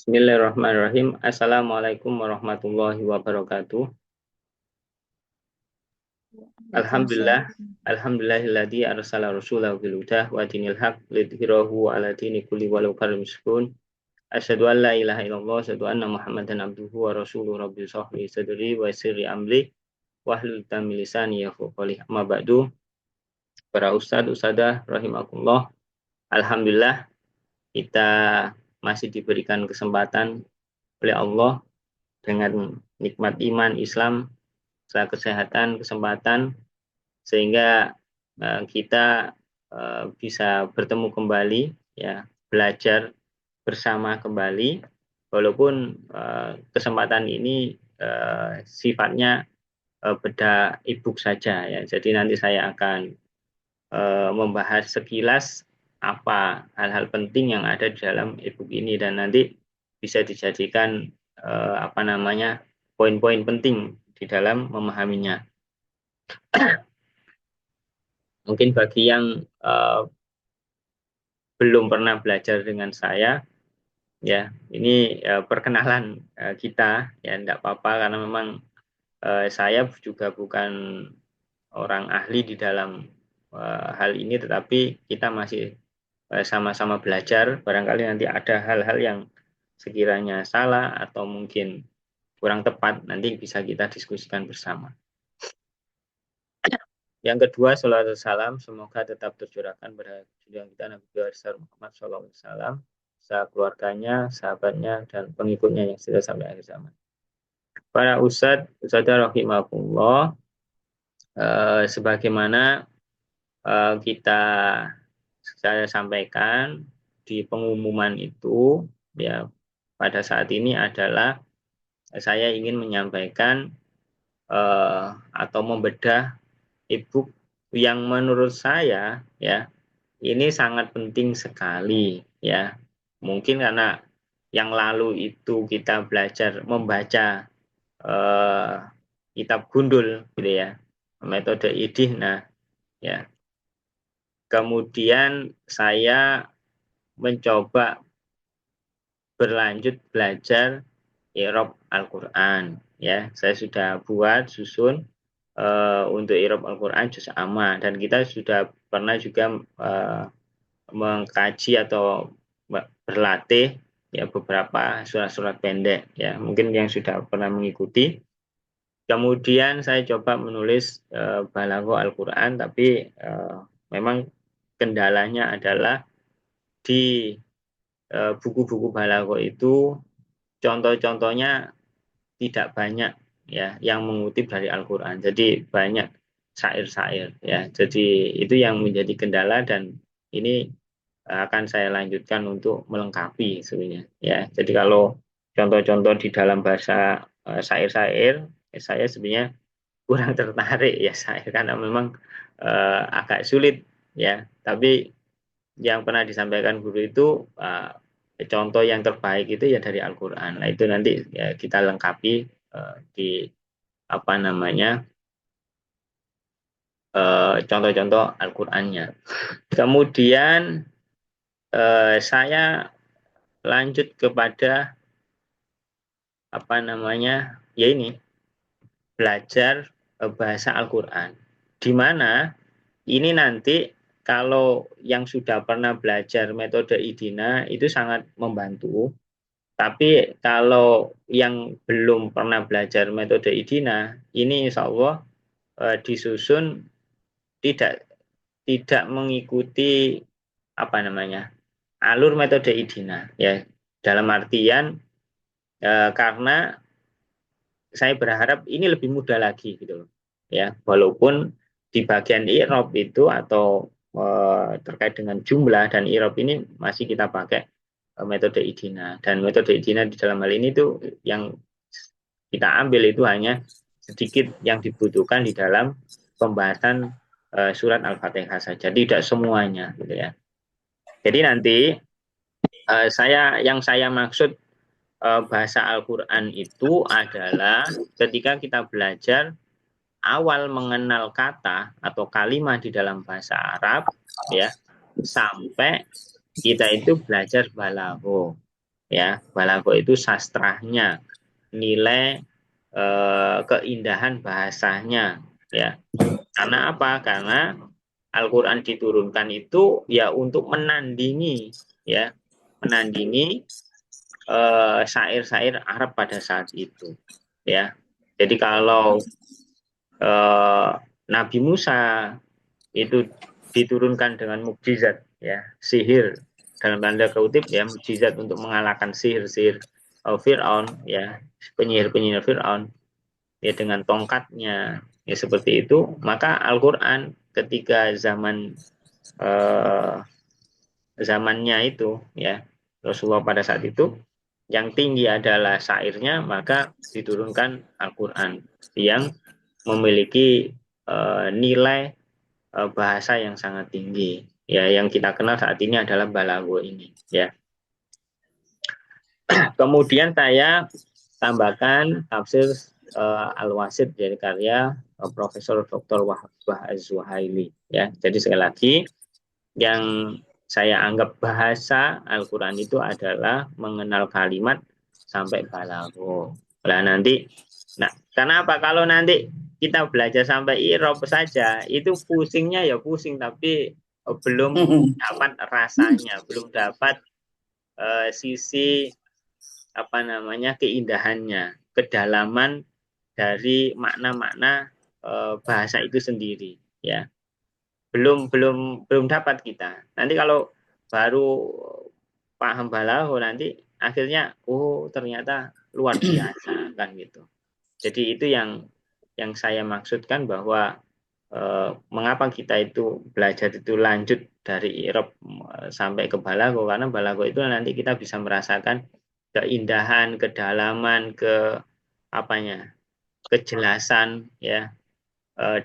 Bismillahirrahmanirrahim. Assalamualaikum warahmatullahi wabarakatuh. Waalaikumsalam. Alhamdulillah, alhamdulillahilladzi arsala rasulahu bil huda wa dinil haq lidhhirahu ala dini kulli walau karim musyrikun. Asyhadu an la ilaha illallah, asyhadu anna Muhammadan abduhu wa rasuluhu rabbil sahli sadri wa sirri amri wahlul 'uqdatam min lisani yafqahu qawli. Amma ba'du. Para ustadz ustadzah rahimakumullah. Alhamdulillah kita masih diberikan kesempatan oleh Allah dengan nikmat iman Islam, kesehatan, kesempatan, sehingga kita bisa bertemu kembali, ya, belajar bersama kembali, walaupun kesempatan ini sifatnya beda e-book saja, ya. Jadi nanti saya akan membahas sekilas apa hal-hal penting yang ada di dalam e-book ini, dan nanti bisa dijadikan poin-poin penting di dalam memahaminya. Mungkin bagi yang belum pernah belajar dengan saya, ya, ini perkenalan kita, ya, tidak apa-apa, karena memang saya juga bukan orang ahli di dalam hal ini, tetapi kita masih sama-sama belajar. Barangkali nanti ada hal-hal yang sekiranya salah atau mungkin kurang tepat, nanti bisa kita diskusikan bersama. Yang kedua, salawat dan salam semoga tetap tercurahkan pada junjungan kita Nabi besar Muhammad SAW, keluarganya, sahabatnya, dan pengikutnya yang sudah sampai akhir zaman. Para ustadz, ustadzah rahimahullah, sebagaimana saya sampaikan di pengumuman itu, ya, pada saat ini adalah saya ingin menyampaikan atau membedah e-book yang menurut saya, ya, ini sangat penting sekali, ya. Mungkin karena yang lalu itu kita belajar membaca kitab gundul, gitu ya, metode idih. Nah, ya, kemudian saya mencoba berlanjut belajar i'rab Al-Qur'an, ya. Saya sudah buat susun untuk i'rab Al-Qur'an juz amma, dan kita sudah pernah juga mengkaji atau berlatih, ya, beberapa surat-surat pendek, ya, mungkin yang sudah pernah mengikuti. Kemudian saya coba menulis balaghah Al-Qur'an, tapi memang kendalanya adalah di buku-buku balaghah itu contoh-contohnya tidak banyak, ya, yang mengutip dari Al-Qur'an. Jadi banyak syair-syair, ya. Jadi itu yang menjadi kendala, dan ini akan saya lanjutkan untuk melengkapi sebenarnya, ya. Jadi kalau contoh-contoh di dalam bahasa syair-syair, saya sebenarnya kurang tertarik, ya, syair, karena memang agak sulit, ya. Tapi yang pernah disampaikan guru itu contoh yang terbaik itu ya dari Al-Qur'an. Nah, itu nanti, ya, kita lengkapi di apa namanya contoh-contoh Al-Qur'annya. Kemudian saya lanjut kepada ya ini, belajar bahasa Al-Qur'an, di mana ini nanti kalau yang sudah pernah belajar metode idina itu sangat membantu. Tapi kalau yang belum pernah belajar metode idina, ini insya Allah disusun tidak tidak mengikuti alur metode idina, ya. Dalam artian karena saya berharap ini lebih mudah lagi, gitu loh, ya. Walaupun di bagian i'rab itu atau terkait dengan jumlah dan i'rab ini masih kita pakai metode idina, dan metode idina di dalam hal ini tuh yang kita ambil itu hanya sedikit yang dibutuhkan di dalam pembahasan surat Al-Fatihah saja, tidak semuanya, gitu ya. Jadi nanti yang saya maksud bahasa Al-Qur'an itu adalah ketika kita belajar awal mengenal kata atau kalimat di dalam bahasa Arab, ya, sampai kita itu belajar balaghah, ya. Balaghah itu sastranya, nilai keindahan bahasanya, ya. Karena apa? Karena Al-Quran diturunkan itu ya untuk menandingi, ya, menandingi syair-syair Arab pada saat itu, ya. Jadi kalau eh, Nabi Musa itu diturunkan dengan mukjizat, ya, sihir dalam tanda kutip, ya, mukjizat untuk mengalahkan sihir-sihir Fir'aun, ya, penyihir-penyihir Fir'aun, ya, dengan tongkatnya, ya, seperti itu. Maka Al-Quran ketika eh, zamannya itu, ya, Rasulullah pada saat itu yang tinggi adalah syairnya, maka diturunkan Al-Quran yang memiliki nilai bahasa yang sangat tinggi, ya, yang kita kenal saat ini adalah balaghah ini, ya. Kemudian saya tambahkan tafsir Al-Wasit dari karya Profesor Dr. Wahbah Az-Zuhaili, ya. Jadi sekali lagi, yang saya anggap bahasa Al-Quran itu adalah mengenal kalimat sampai balaghah. Nah, nanti, nah, kenapa kalau nanti kita belajar sampai irob saja, itu pusingnya ya pusing, tapi belum dapat rasanya, belum dapat sisi apa namanya keindahannya, kedalaman dari makna-makna bahasa itu sendiri, ya. Belum dapat kita. Nanti kalau baru paham balaghah, nanti akhirnya oh ternyata luar biasa kan gitu. Jadi itu yang saya maksudkan bahwa mengapa kita itu belajar itu lanjut dari i'rab sampai ke balaghah, karena balaghah itu nanti kita bisa merasakan keindahan, kedalaman, ke apanya, kejelasan, ya,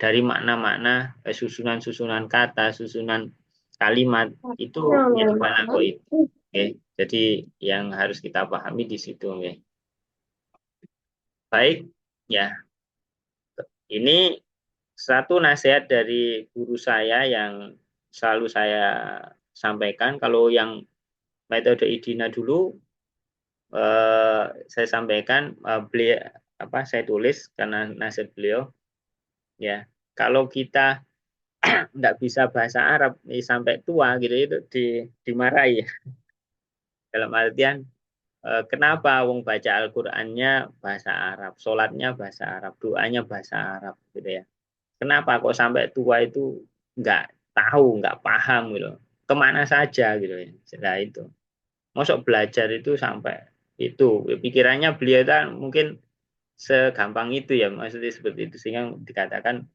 dari makna-makna, susunan-susunan kata, susunan kalimat itu ya di balaghah itu. Okay. Jadi yang harus kita pahami di situ. Okay. Baik, ya, ini satu nasihat dari guru saya yang selalu saya sampaikan. Kalau yang metode IDINA dulu saya sampaikan, beliau apa saya tulis karena nasihat beliau, ya. Kalau kita nggak bisa bahasa Arab sampai tua gitu itu dimarahi, dalam artian kenapa wong baca Al-Qur'annya bahasa Arab, sholatnya bahasa Arab, doanya bahasa Arab gitu ya. Kenapa kok sampai tua itu nggak tahu, nggak paham gitu, kemana saja gitu ya. Nah itu, masuk belajar itu sampai itu pikirannya beliau kan mungkin segampang itu ya, maksudnya seperti itu, sehingga dikatakan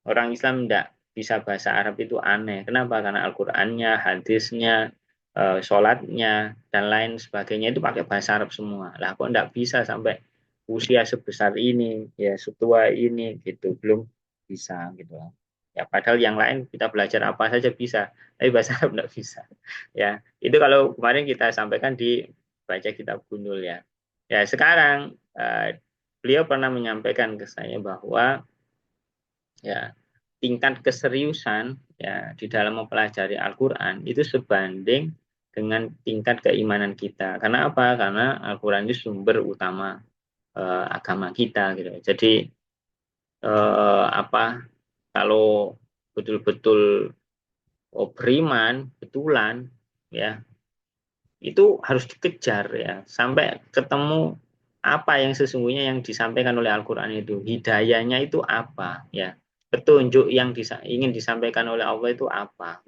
orang Islam tidak bisa bahasa Arab itu aneh. Kenapa? Karena Al-Qur'annya, hadisnya, sholatnya, dan lain sebagainya itu pakai bahasa Arab semua. Lah kok tidak bisa sampai usia sebesar ini, ya setua ini gitu, belum bisa gitu. Ya padahal yang lain kita belajar apa saja bisa, tapi bahasa Arab tidak bisa. Ya, itu kalau kemarin kita sampaikan di baca kitab Gundul, ya. Ya sekarang beliau pernah menyampaikan ke saya bahwa ya tingkat keseriusan, ya, di dalam mempelajari Al-Quran itu sebanding dengan tingkat keimanan kita. Karena apa? Karena Al-Quran itu sumber utama agama kita gitu. Jadi apa, kalau betul-betul beriman betulan, ya, itu harus dikejar, ya, sampai ketemu apa yang sesungguhnya yang disampaikan oleh Al-Quran itu, hidayahnya itu apa, ya, petunjuk yang ingin disampaikan oleh Allah itu apa.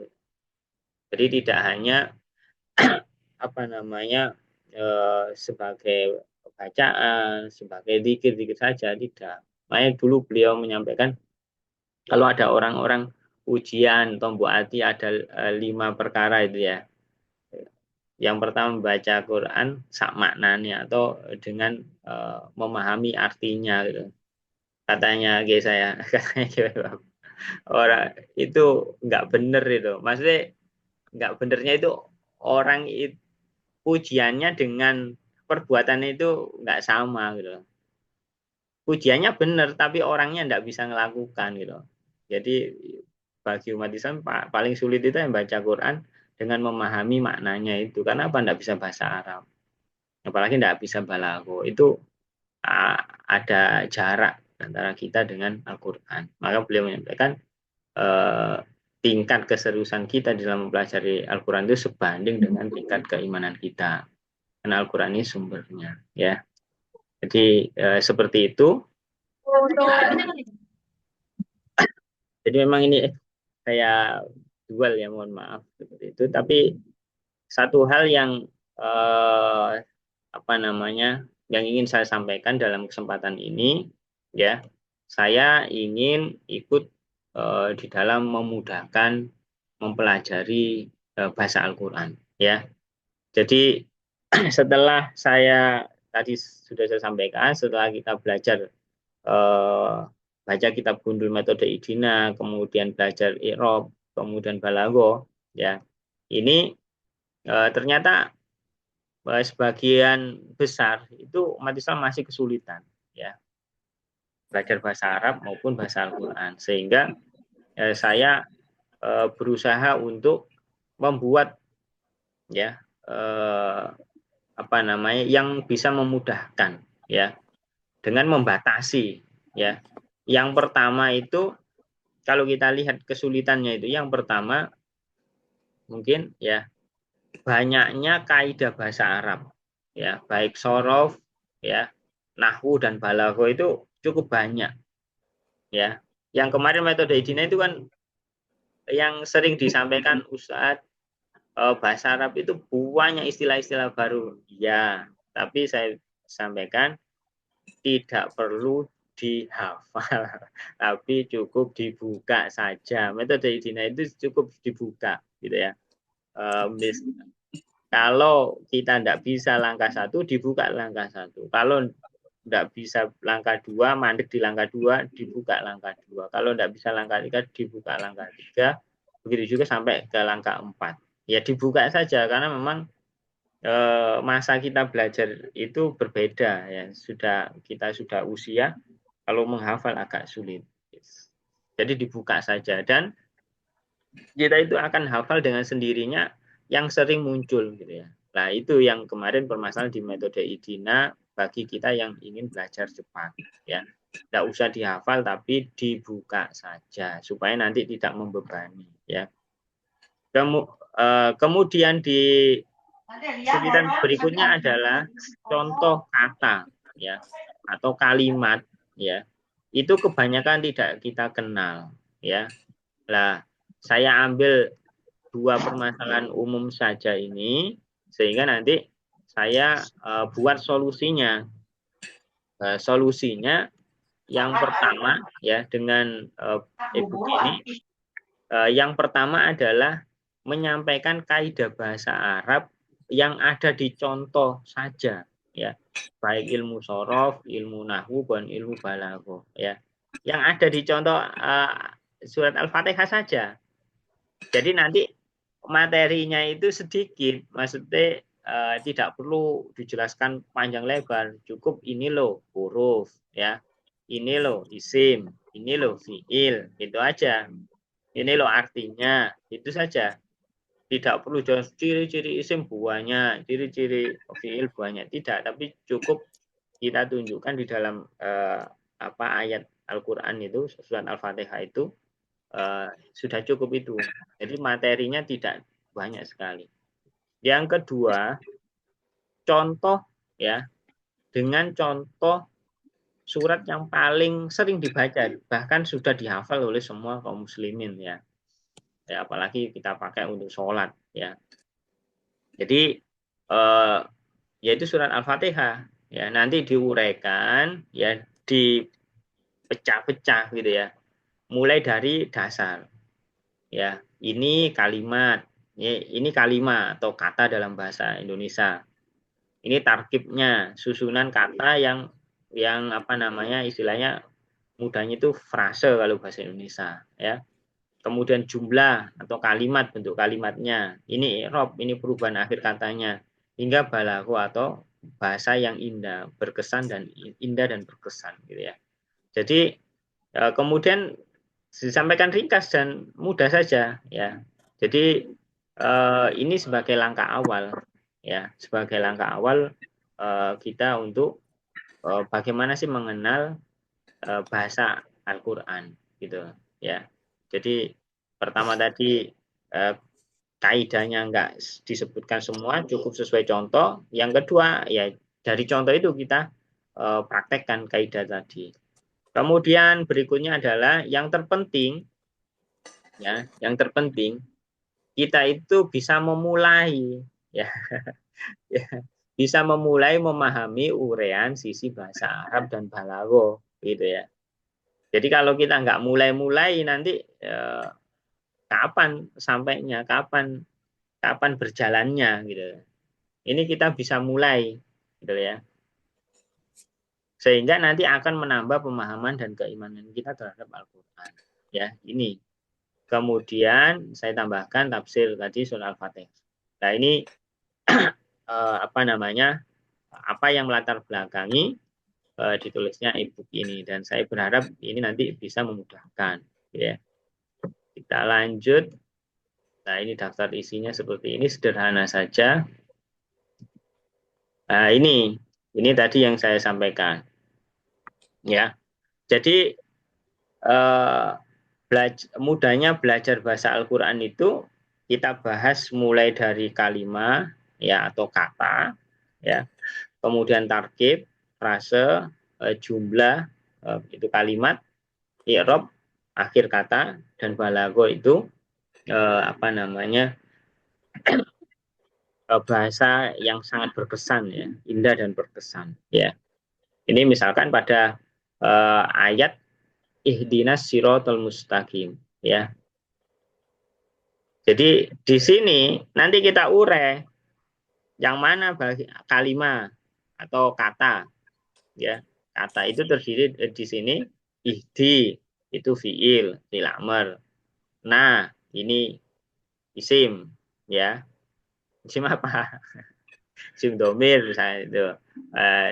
Jadi tidak hanya apa namanya sebagai bacaan, sebagai zikir-zikir saja, tidak. Makanya dulu beliau menyampaikan kalau ada orang-orang ujian tombok hati ada 5 perkara itu, ya. Yang pertama membaca Quran sak maknanya atau dengan memahami artinya gitu. Katanya kayak saya, katanya gitu. Orang itu nggak bener itu. Maksudnya nggak benernya itu orang itu pujiannya dengan perbuatannya itu nggak sama gitu. Pujiannya bener tapi orangnya nggak bisa ngelakukan gitu. Jadi bagi umat Islam paling sulit itu yang baca Quran dengan memahami maknanya itu. Karena apa? Nggak bisa bahasa Arab. apalagi tidak bisa balago, itu ada jarak antara kita dengan Al-Quran. Maka beliau menyampaikan tingkat keseriusan kita di dalam mempelajari Al-Quran itu sebanding dengan tingkat keimanan kita. Karena Al-Quran ini sumbernya, ya. Jadi seperti itu. Jadi memang ini kayak dual ya, mohon maaf seperti itu. Tapi satu hal yang apa namanya, yang ingin saya sampaikan dalam kesempatan ini, ya, saya ingin ikut di dalam memudahkan mempelajari bahasa Al-Quran, ya. Jadi setelah tadi sudah saya sampaikan, setelah kita belajar baca kitab gundul metode Idina, kemudian belajar i'rab, kemudian balago, ya. Ini ternyata sebagian besar itu umat Islam masih kesulitan, ya, belajar bahasa Arab maupun bahasa Al-Quran, sehingga saya berusaha untuk membuat, ya, apa namanya, yang bisa memudahkan, ya, dengan membatasi, ya. Yang pertama itu, kalau kita lihat kesulitannya itu, yang pertama mungkin, ya, banyaknya kaidah bahasa Arab, ya, baik sorof, ya, nahwu dan balaghah itu cukup banyak, ya. Yang kemarin metode Idina itu kan yang sering disampaikan Ustadz, bahasa Arab itu banyak istilah-istilah baru, ya, tapi saya sampaikan tidak perlu dihafal, tapi cukup dibuka saja. Metode Idina itu cukup dibuka, gitu ya. Kalau kita tidak bisa langkah satu, dibuka langkah satu. Kalau tidak bisa langkah dua, mandek di langkah dua, dibuka langkah dua. Kalau tidak bisa langkah tiga, dibuka langkah tiga. Begitu juga sampai ke langkah empat. Ya dibuka saja, karena memang masa kita belajar itu berbeda, ya. Kita sudah usia, kalau menghafal agak sulit. Jadi dibuka saja, dan kita itu akan hafal dengan sendirinya yang sering muncul, gitu ya. Nah, itu yang kemarin permasalahan di metode Idina bagi kita yang ingin belajar cepat, ya. Tidak usah dihafal, tapi dibuka saja supaya nanti tidak membebani, ya. Kemudian di kesulitan berikutnya adalah contoh kata, ya, atau kalimat, ya. Itu kebanyakan tidak kita kenal, ya. Lah, saya ambil dua permasalahan umum saja ini, sehingga nanti saya buat solusinya. Solusinya yang pertama, ya, dengan e-book ini, yang pertama adalah menyampaikan kaidah bahasa Arab yang ada di contoh saja, ya, baik ilmu sorof, ilmu nahwu, dan ilmu balaghah, ya, yang ada di contoh surat Al-Fatihah saja. Jadi nanti materinya itu sedikit, maksudnya tidak perlu dijelaskan panjang lebar, cukup ini loh huruf, ya, ini loh isim, ini loh fiil, itu aja, ini loh artinya, itu saja. Tidak perlu jelas ciri-ciri isim buahnya, ciri-ciri fiil buahnya, tidak, tapi cukup kita tunjukkan di dalam ayat Al-Quran itu, surat Al-Fatihah itu, sudah cukup itu. Jadi materinya tidak banyak sekali. Yang kedua, contoh, ya, dengan contoh surat yang paling sering dibaca, bahkan sudah dihafal oleh semua kaum muslimin, ya. Ya, apalagi kita pakai untuk sholat, ya. Jadi yaitu surat Al-Fatihah, ya, nanti diuraikan, ya, dipecah-pecah, gitu ya, mulai dari dasar, ya, ini kalimat, ini kalimat atau kata dalam bahasa Indonesia, ini tarkibnya, susunan kata yang apa namanya, istilahnya mudahnya itu frase kalau bahasa Indonesia, ya. Kemudian jumlah atau kalimat, bentuk kalimatnya, ini i'rab, ini perubahan akhir katanya, hingga balaghah atau bahasa yang indah, berkesan dan indah dan berkesan, gitu ya. Jadi kemudian disampaikan ringkas dan mudah saja, ya. Jadi ini sebagai langkah awal, ya, sebagai langkah awal kita untuk bagaimana sih mengenal bahasa Al-Qur'an gitu ya. Jadi pertama tadi kaidahnya enggak disebutkan semua, cukup sesuai contoh. Yang kedua ya dari contoh itu kita praktekkan kaidah tadi. Kemudian berikutnya adalah yang terpenting ya, yang terpenting kita itu bisa memulai ya, ya bisa memulai memahami urean sisi bahasa Arab dan balaghah gitu ya. Jadi kalau kita nggak mulai-mulai nanti kapan sampainya, kapan berjalannya gitu. Ini kita bisa mulai gitu ya. Sehingga nanti akan menambah pemahaman dan keimanan kita terhadap Al-Qur'an. Ya, ini. Kemudian saya tambahkan tafsir tadi surah Al-Fatihah. Nah, ini apa namanya? Apa yang melatar belakangi ditulisnya e-book ini, dan saya berharap ini nanti bisa memudahkan ya. Kita lanjut. Nah, ini daftar isinya seperti ini, sederhana saja. Nah, ini tadi yang saya sampaikan ya. Jadi mudahnya belajar bahasa Al-Qur'an itu kita bahas mulai dari kalimat ya atau kata ya. Kemudian tarkib, frase, jumlah, itu kalimat, i'rab, akhir kata, dan balaghah itu apa namanya bahasa yang sangat berkesan ya, indah dan berkesan ya. Ini misalkan pada ayat ihdinas siratal mustaqim ya. Jadi di sini nanti kita urai yang mana kalimat atau kata ya. Kata itu terdiri di sini ihdi itu fiil amr. Nah, ini isim ya. Isim apa? Isim domir misalnya itu.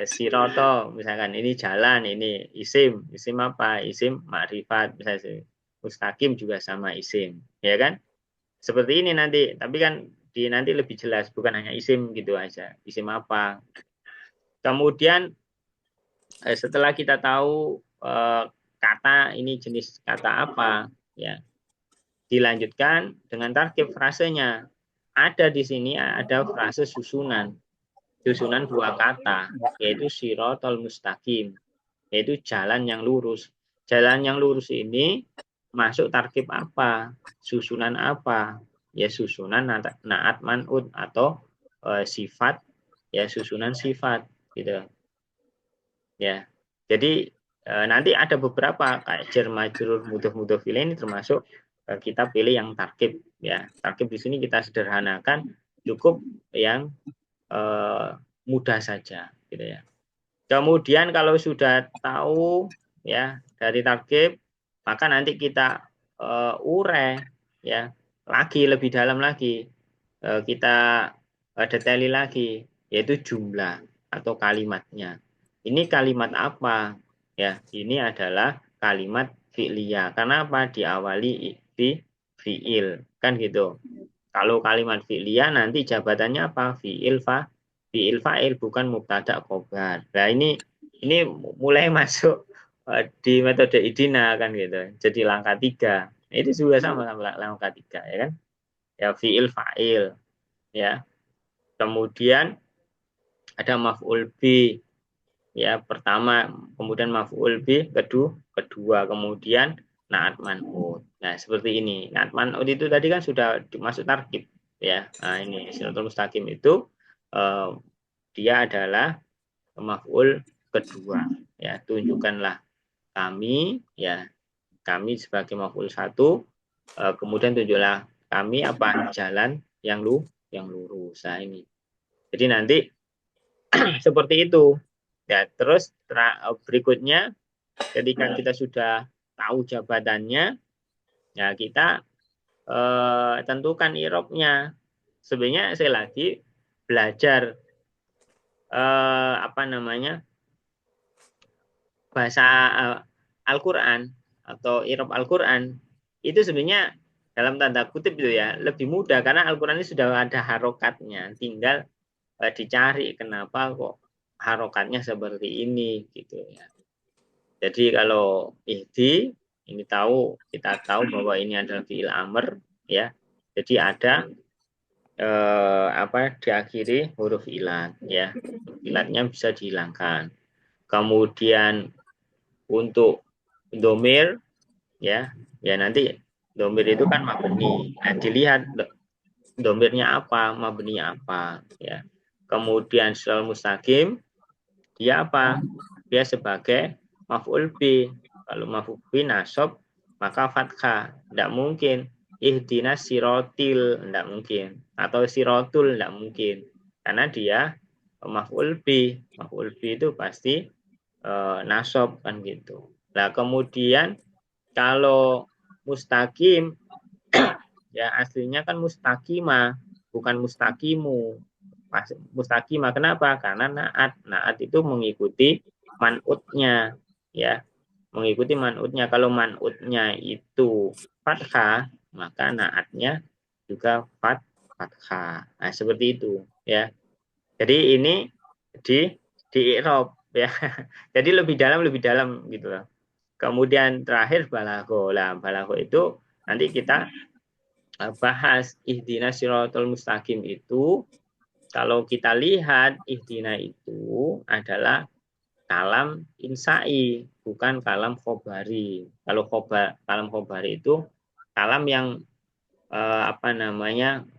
Siroto misalkan ini jalan, ini isim apa? Isim makrifat misalnya. Mustaqim juga sama isim ya kan. Seperti ini nanti, tapi kan nanti lebih jelas, bukan hanya isim gitu aja, isim apa. Kemudian setelah kita tahu kata ini jenis kata apa ya, dilanjutkan dengan tarkib frasenya. Ada di sini ada frase susunan dua kata, yaitu sirotol mustaqim, yaitu jalan yang lurus. Jalan yang lurus ini masuk tarkib apa, susunan apa, ya susunan naat man'ud atau sifat, ya susunan sifat gitu ya. Jadi nanti ada beberapa kayak jar majrur mudhof ilaih ini termasuk kita pilih yang tarkib ya. Tarkib di sini kita sederhanakan, cukup yang mudah saja gitu ya. Kemudian kalau sudah tahu ya dari tarkib, maka nanti kita urai ya lagi lebih dalam lagi, kita detaili lagi, yaitu jumlah atau kalimatnya. Ini kalimat apa ya? Ini adalah kalimat fi'liyah. Karena apa? Diawali fi'il kan gitu. Kalau kalimat fi'liyah nanti jabatannya apa? Fi'il fa'il, bukan mubtada khobar. Nah, ini mulai masuk di metode idina kan gitu. Jadi langkah 3. Itu juga sama langkah 3 ya kan. Ya fi'il fa'il ya. Kemudian ada maf'ul bi ya pertama, kemudian maf'ul bi kedua, kemudian naat man'ud. Nah, seperti ini. Naat man'ud itu tadi kan sudah masuk tarkib ya. Nah, ini siratal mustaqim itu dia adalah maf'ul kedua ya. Tunjukkanlah kami ya, kami sebagai maf'ul 1, kemudian tunjuklah kami apa jalan yang lurus. Nah, ini. Jadi nanti seperti itu. Ya, terus berikutnya ketika kita sudah tahu jabatannya, ya kita tentukan i'rabnya. Sebenarnya saya lagi belajar apa namanya bahasa Al-Qur'an atau i'rab Al-Qur'an itu sebenarnya dalam tanda kutip itu ya lebih mudah karena Al-Qur'an ini sudah ada harokatnya, tinggal dicari kenapa kok harokatnya seperti ini gitu ya. Jadi kalau ihdi ini kita tahu bahwa ini adalah fi'il amr ya. Jadi ada diakhiri huruf ilat ya. Ilatnya bisa dihilangkan. Kemudian untuk domir ya nanti domir itu kan mabni. Nah, dilihat domirnya apa, mabninya apa ya. Kemudian soal mustaqim dia apa? Dia sebagai maf'ul bi. Kalau maf'ul bi nasab maka fathah. Tidak mungkin ihdinas sirotil, tidak mungkin. Atau sirotul, tidak mungkin. Karena dia maf'ul bi. Maf'ul bi itu pasti nasab kan gitu. Nah kemudian kalau mustaqim ya aslinya kan mustaqimah bukan mustaqimu. Mustaqimah kenapa? Karena naat itu mengikuti man'utnya ya, mengikuti man'utnya. Kalau man'utnya itu fathah maka naatnya juga fathah. Nah seperti itu ya. Jadi ini di i'rab ya. Jadi lebih dalam gitu loh. Kemudian terakhir balago. Lah balago itu nanti kita bahas ihdinas siratal mustaqim itu. Kalau kita lihat ihdina itu adalah kalam insai, bukan kalam khobari. Kalau kalam khobari itu kalam yang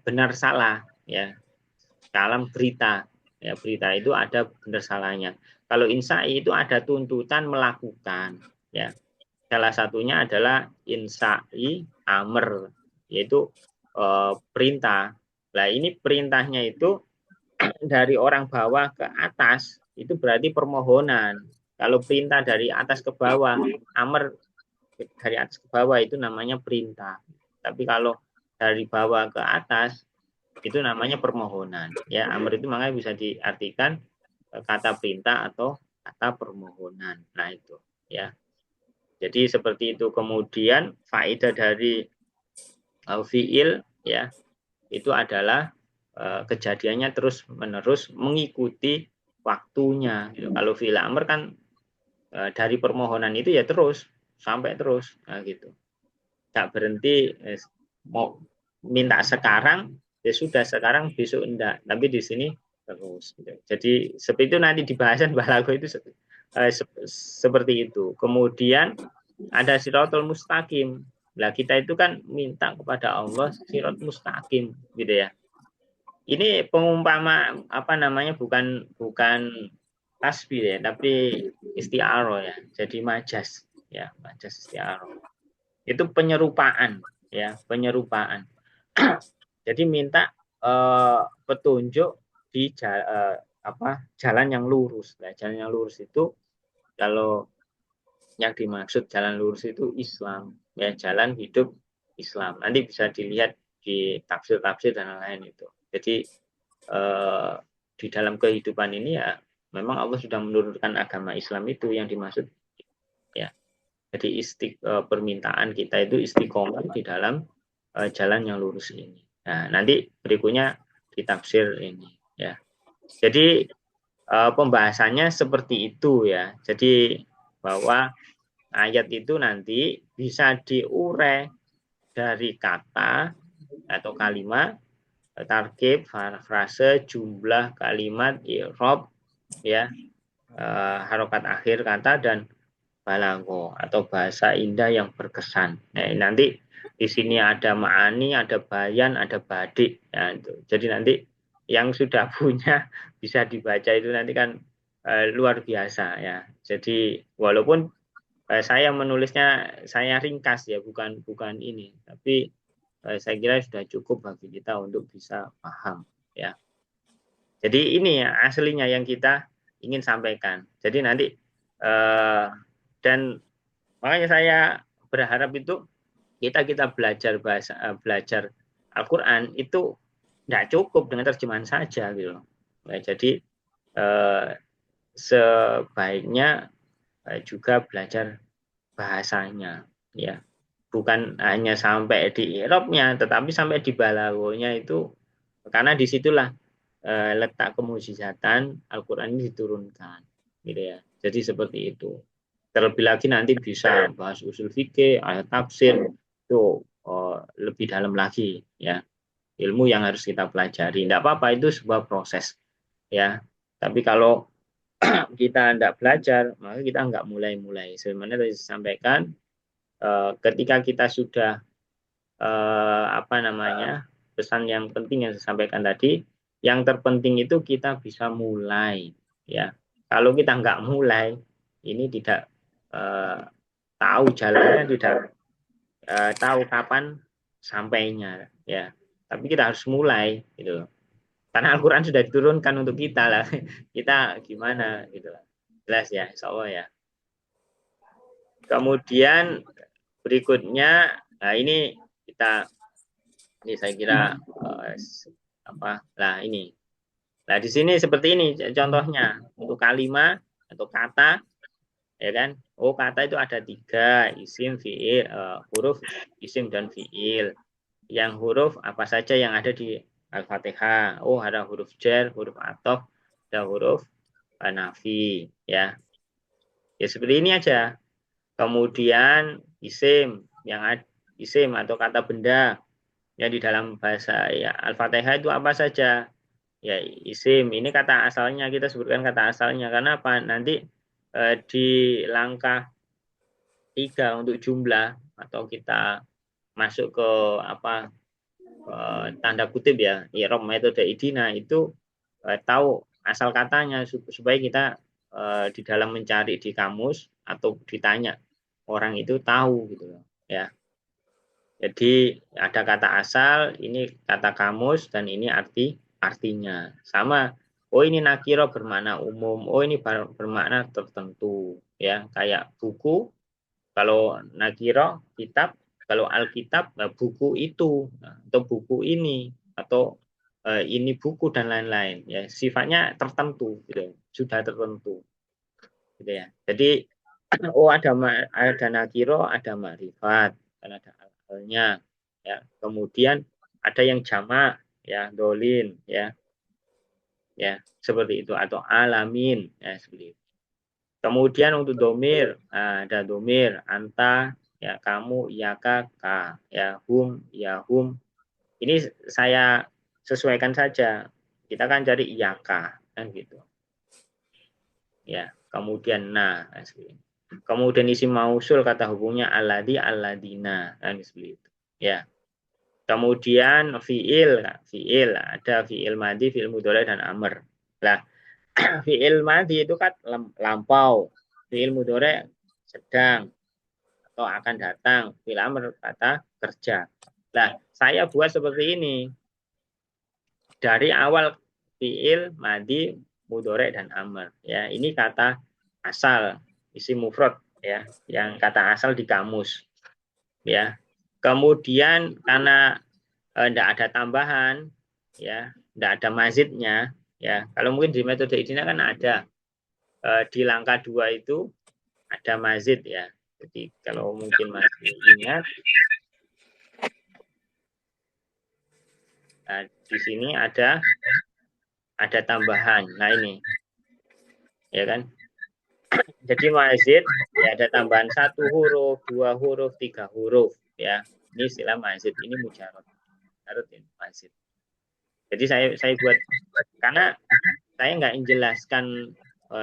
benar salah ya, kalam berita ya, berita itu ada benar salahnya. Kalau insai itu ada tuntutan melakukan ya. Salah satunya adalah insai amr, yaitu perintah. Nah ini perintahnya itu dari orang bawah ke atas itu berarti permohonan. Kalau perintah dari atas ke bawah, amr dari atas ke bawah itu namanya perintah. Tapi kalau dari bawah ke atas itu namanya permohonan. Ya, amr itu makanya bisa diartikan kata perintah atau kata permohonan. Nah itu ya. Jadi seperti itu. Kemudian faedah dari fiil ya itu adalah kejadiannya terus menerus mengikuti waktunya. Kalau fi'il amr kan dari permohonan itu ya terus sampai terus, nah gitu. Nggak berhenti mau minta sekarang ya sudah sekarang besok enggak. Tapi di sini terus. Gitu. Jadi seperti itu nanti di bahasan balago itu seperti itu. Kemudian ada siratul mustaqim. Nah kita itu kan minta kepada Allah sirat mustaqim gitu ya. Ini pengumpama bukan tasbih ya, tapi isti'aroh ya. Jadi majas ya, majas isti'aroh. Itu penyerupaan ya, penyerupaan. Jadi minta petunjuk di jalan yang lurus. Nah, jalan yang lurus itu kalau yang dimaksud jalan lurus itu Islam ya, jalan hidup Islam. Nanti bisa dilihat di tafsir-tafsir dan lain-lain itu. Jadi di dalam kehidupan ini ya memang Allah sudah menurunkan agama Islam itu yang dimaksud ya. Jadi permintaan kita itu istiqomah di dalam jalan yang lurus ini. Nah, nanti berikutnya ditafsir ini ya. Jadi pembahasannya seperti itu ya. Jadi bahwa ayat itu nanti bisa diurai dari kata atau kalimat, tarkib, frase, jumlah kalimat, i'rab ya, harokat akhir kata dan balago atau bahasa indah yang berkesan. Nah, nanti di sini ada ma'ani, ada bayan, ada badik. Ya, itu. Jadi nanti yang sudah punya bisa dibaca itu nanti kan luar biasa ya. Jadi walaupun saya menulisnya saya ringkas ya, bukan ini, tapi saya kira sudah cukup bagi kita untuk bisa paham ya. Jadi ini ya aslinya yang kita ingin sampaikan. Jadi nanti dan makanya saya berharap itu kita belajar Al-Quran itu tidak cukup dengan terjemahan saja gitu. Nah, jadi sebaiknya juga belajar bahasanya ya, bukan hanya sampai di i'rabnya tetapi sampai di balagonya itu, karena disitulah letak kemujizatan Al-Quran ini diturunkan, gitu ya. Jadi seperti itu. Terlebih lagi nanti bisa bahas usul fikih, ayat tafsir itu lebih dalam lagi, ya. Ilmu yang harus kita pelajari. Tidak apa-apa, itu sebuah proses, ya. Tapi kalau kita tidak belajar, maka kita nggak mulai-mulai. Sebenarnya tadi disampaikan, ketika kita sudah apa namanya, pesan yang penting yang saya sampaikan tadi, yang terpenting itu kita bisa mulai, ya. Kalau kita nggak mulai, ini tidak tahu jalannya, tidak tahu kapan sampainya, ya. Tapi kita harus mulai, gitu. Karena Al-Quran sudah diturunkan untuk kita lah. Kita gimana, gitu lah. Jelas ya, insya Allah ya. Kemudian berikutnya, nah ini kita, ini saya kira apa? Nah ini. Nah di sini seperti ini contohnya untuk kalimat atau kata, ya kan? Oh kata itu ada 3, isim, fiil, huruf isim dan fiil. Yang huruf apa saja yang ada di Al-Fatihah? Oh ada huruf jar, huruf athof, ada huruf nafi, ya. Ya seperti ini aja. Kemudian isim yang isim atau kata benda yang di dalam bahasa ya Al-Fatihah itu apa saja? Ya isim. Ini kata asalnya, kita sebutkan kata asalnya karena apa? Nanti di langkah 3 untuk jumlah atau kita masuk ke apa tanda kutip ya, i'rab metode idina itu tahu asal katanya supaya kita di dalam mencari di kamus atau ditanya orang itu tahu gitu loh, ya. Jadi ada kata asal, ini kata kamus dan ini artinya sama. Oh ini nakiro bermakna umum, oh ini bermakna tertentu, ya. Kayak buku, kalau nakiro kitab, kalau alkitab nah, buku itu atau buku ini atau ini buku dan lain-lain, ya. Sifatnya tertentu, gitu, sudah tertentu, gitu ya. Jadi oh ada nakiro, ada makrifat, dan ada alnya, ya. Kemudian ada yang jamak, ya, dolin, ya, seperti itu atau alamin, ya, seperti itu. Kemudian untuk domir, ada domir, anta, ya, kamu, ya, ka, ya, hum. Ini saya sesuaikan saja. Kita kan cari iyaka, kan gitu. Ya, kemudian nah, seperti itu. Kemudian isim mausul kata hubungnya aladi aladina kan seperti itu. Ya. Kemudian fiil ada fiil madi, fiil mudhari dan amr. Lah, fiil madi itu kan lampau, fiil mudhari sedang atau akan datang, fiil amr kata kerja. Lah, saya buat seperti ini. Dari awal fiil madi, mudhari dan amr. Ya, ini kata asal, isim mufrad, ya, yang kata asal di kamus, ya. Kemudian karena tidak ada tambahan, ya, tidak ada mazidnya, ya. Kalau mungkin di metode ini kan ada di langkah 2 itu ada mazid, ya. Jadi kalau mungkin masih ingat, di sini ada tambahan. Nah ini, ya kan. Jadi mazid ya ada tambahan 1 huruf, 2 huruf, 3 huruf, ya. Ini istilah mazid, ini mujarad. Ini mazid. Jadi saya buat karena saya nggak menjelaskan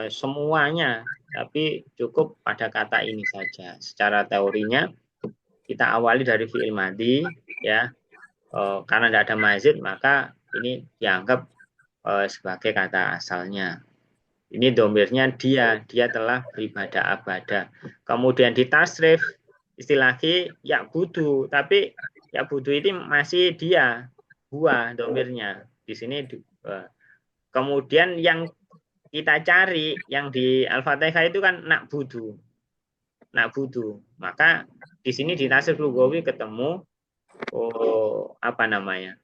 semuanya, tapi cukup pada kata ini saja. Secara teorinya kita awali dari fi'il madi, ya. Karena tidak ada mazid maka ini dianggap sebagai kata asalnya. Ini domirnya dia telah beribadah abada. Kemudian di tasrif istilah ya budu, tapi ya budu ini masih dia, huwa domirnya. Di sini kemudian yang kita cari yang di Al-Fatihah itu kan nak budu. Nak budu. Maka di sini di tasrif lugawi ketemu apa namanya?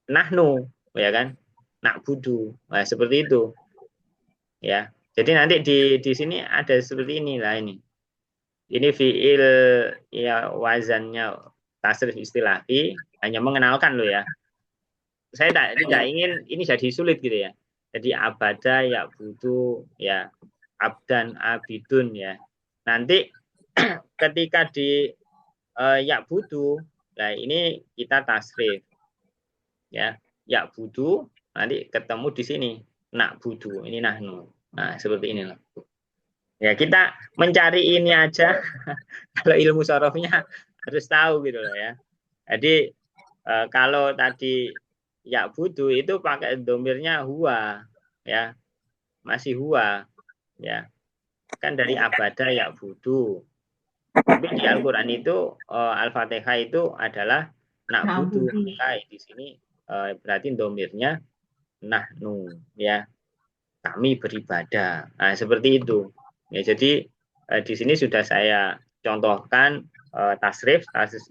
Nahnu, ya kan? Nak budu. Nah, seperti itu. Ya. Jadi nanti di sini ada seperti inilah ini. Ini fiil ya wazannya tasrif istilahi hanya mengenalkan lo ya. saya tidak ingin ini jadi sulit gitu ya. Jadi abada ya butuh ya abdan abidun ya. Nanti ketika di ya butuh, nah ini kita tasrif ya butuh nanti ketemu di sini nak butuh ini nahnu. Nah seperti ini lah. Ya kita mencari ini aja kalau ilmu sorofnya harus tahu gitu loh ya. Jadi kalau tadi ya butuh itu pakai domirnya huwa ya masih huwa ya kan dari abada ya butuh tapi di Al-Quran itu Al-Fatihah itu adalah nak butuh maka di sini berarti domirnya nahnu ya kami beribadah nah seperti itu ya jadi di sini sudah saya contohkan tasrif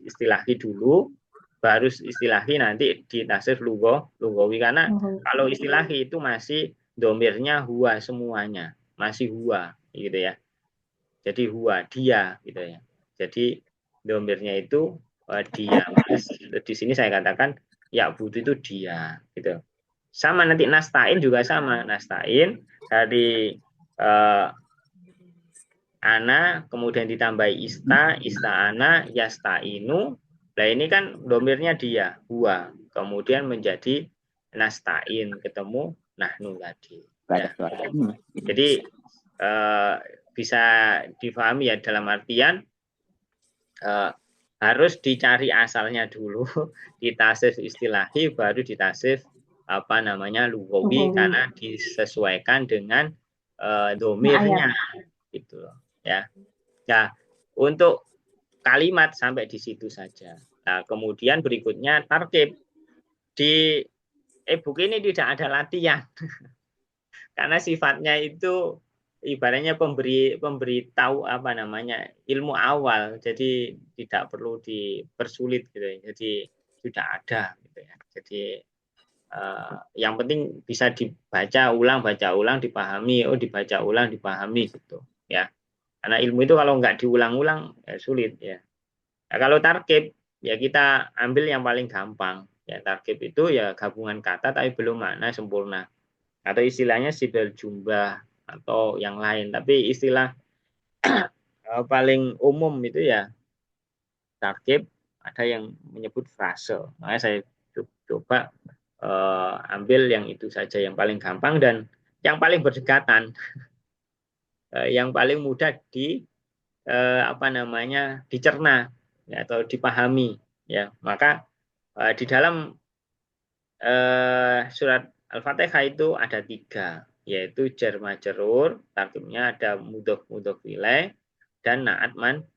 istilahi dulu baru istilahi nanti di tasrif lugawi karena kalau istilahi itu masih domirnya huwa semuanya masih huwa gitu ya jadi huwa dia gitu ya jadi domirnya itu dia di sini saya katakan ya butuh itu dia gitu sama nanti nastain juga sama nastain dari eh, ana kemudian ditambah ista ana yastainu nah ini kan domirnya dia huwa kemudian menjadi nastain ketemu nahnu tadi ya. Jadi eh, bisa difahami ya dalam artian harus dicari asalnya dulu ditasif istilahi baru ditasif apa namanya lugawi karena disesuaikan dengan domirnya gitu ya. Nah, untuk kalimat sampai di situ saja. Nah, kemudian berikutnya tarkib di e-book ini tidak ada latihan karena sifatnya itu ibaratnya pemberitahu apa namanya ilmu awal jadi tidak perlu dipersulit gitu ya. Jadi sudah ada gitu ya. Jadi yang penting bisa dibaca ulang baca ulang dipahami dibaca ulang dipahami gitu ya karena ilmu itu kalau nggak diulang-ulang ya sulit ya nah, kalau tarkib ya kita ambil yang paling gampang ya tarkib itu ya gabungan kata tapi belum makna sempurna atau istilahnya sibel jumlah atau yang lain tapi istilah paling umum itu ya tarkib ada yang menyebut frase makanya saya coba ambil yang itu saja yang paling gampang dan yang paling berdekatan yang paling mudah di apa namanya dicerna ya, atau dipahami ya maka di dalam surat Al-Fatihah itu ada 3 yaitu jar majrur tarkibnya ada mudhof mudhof ilaih dan naat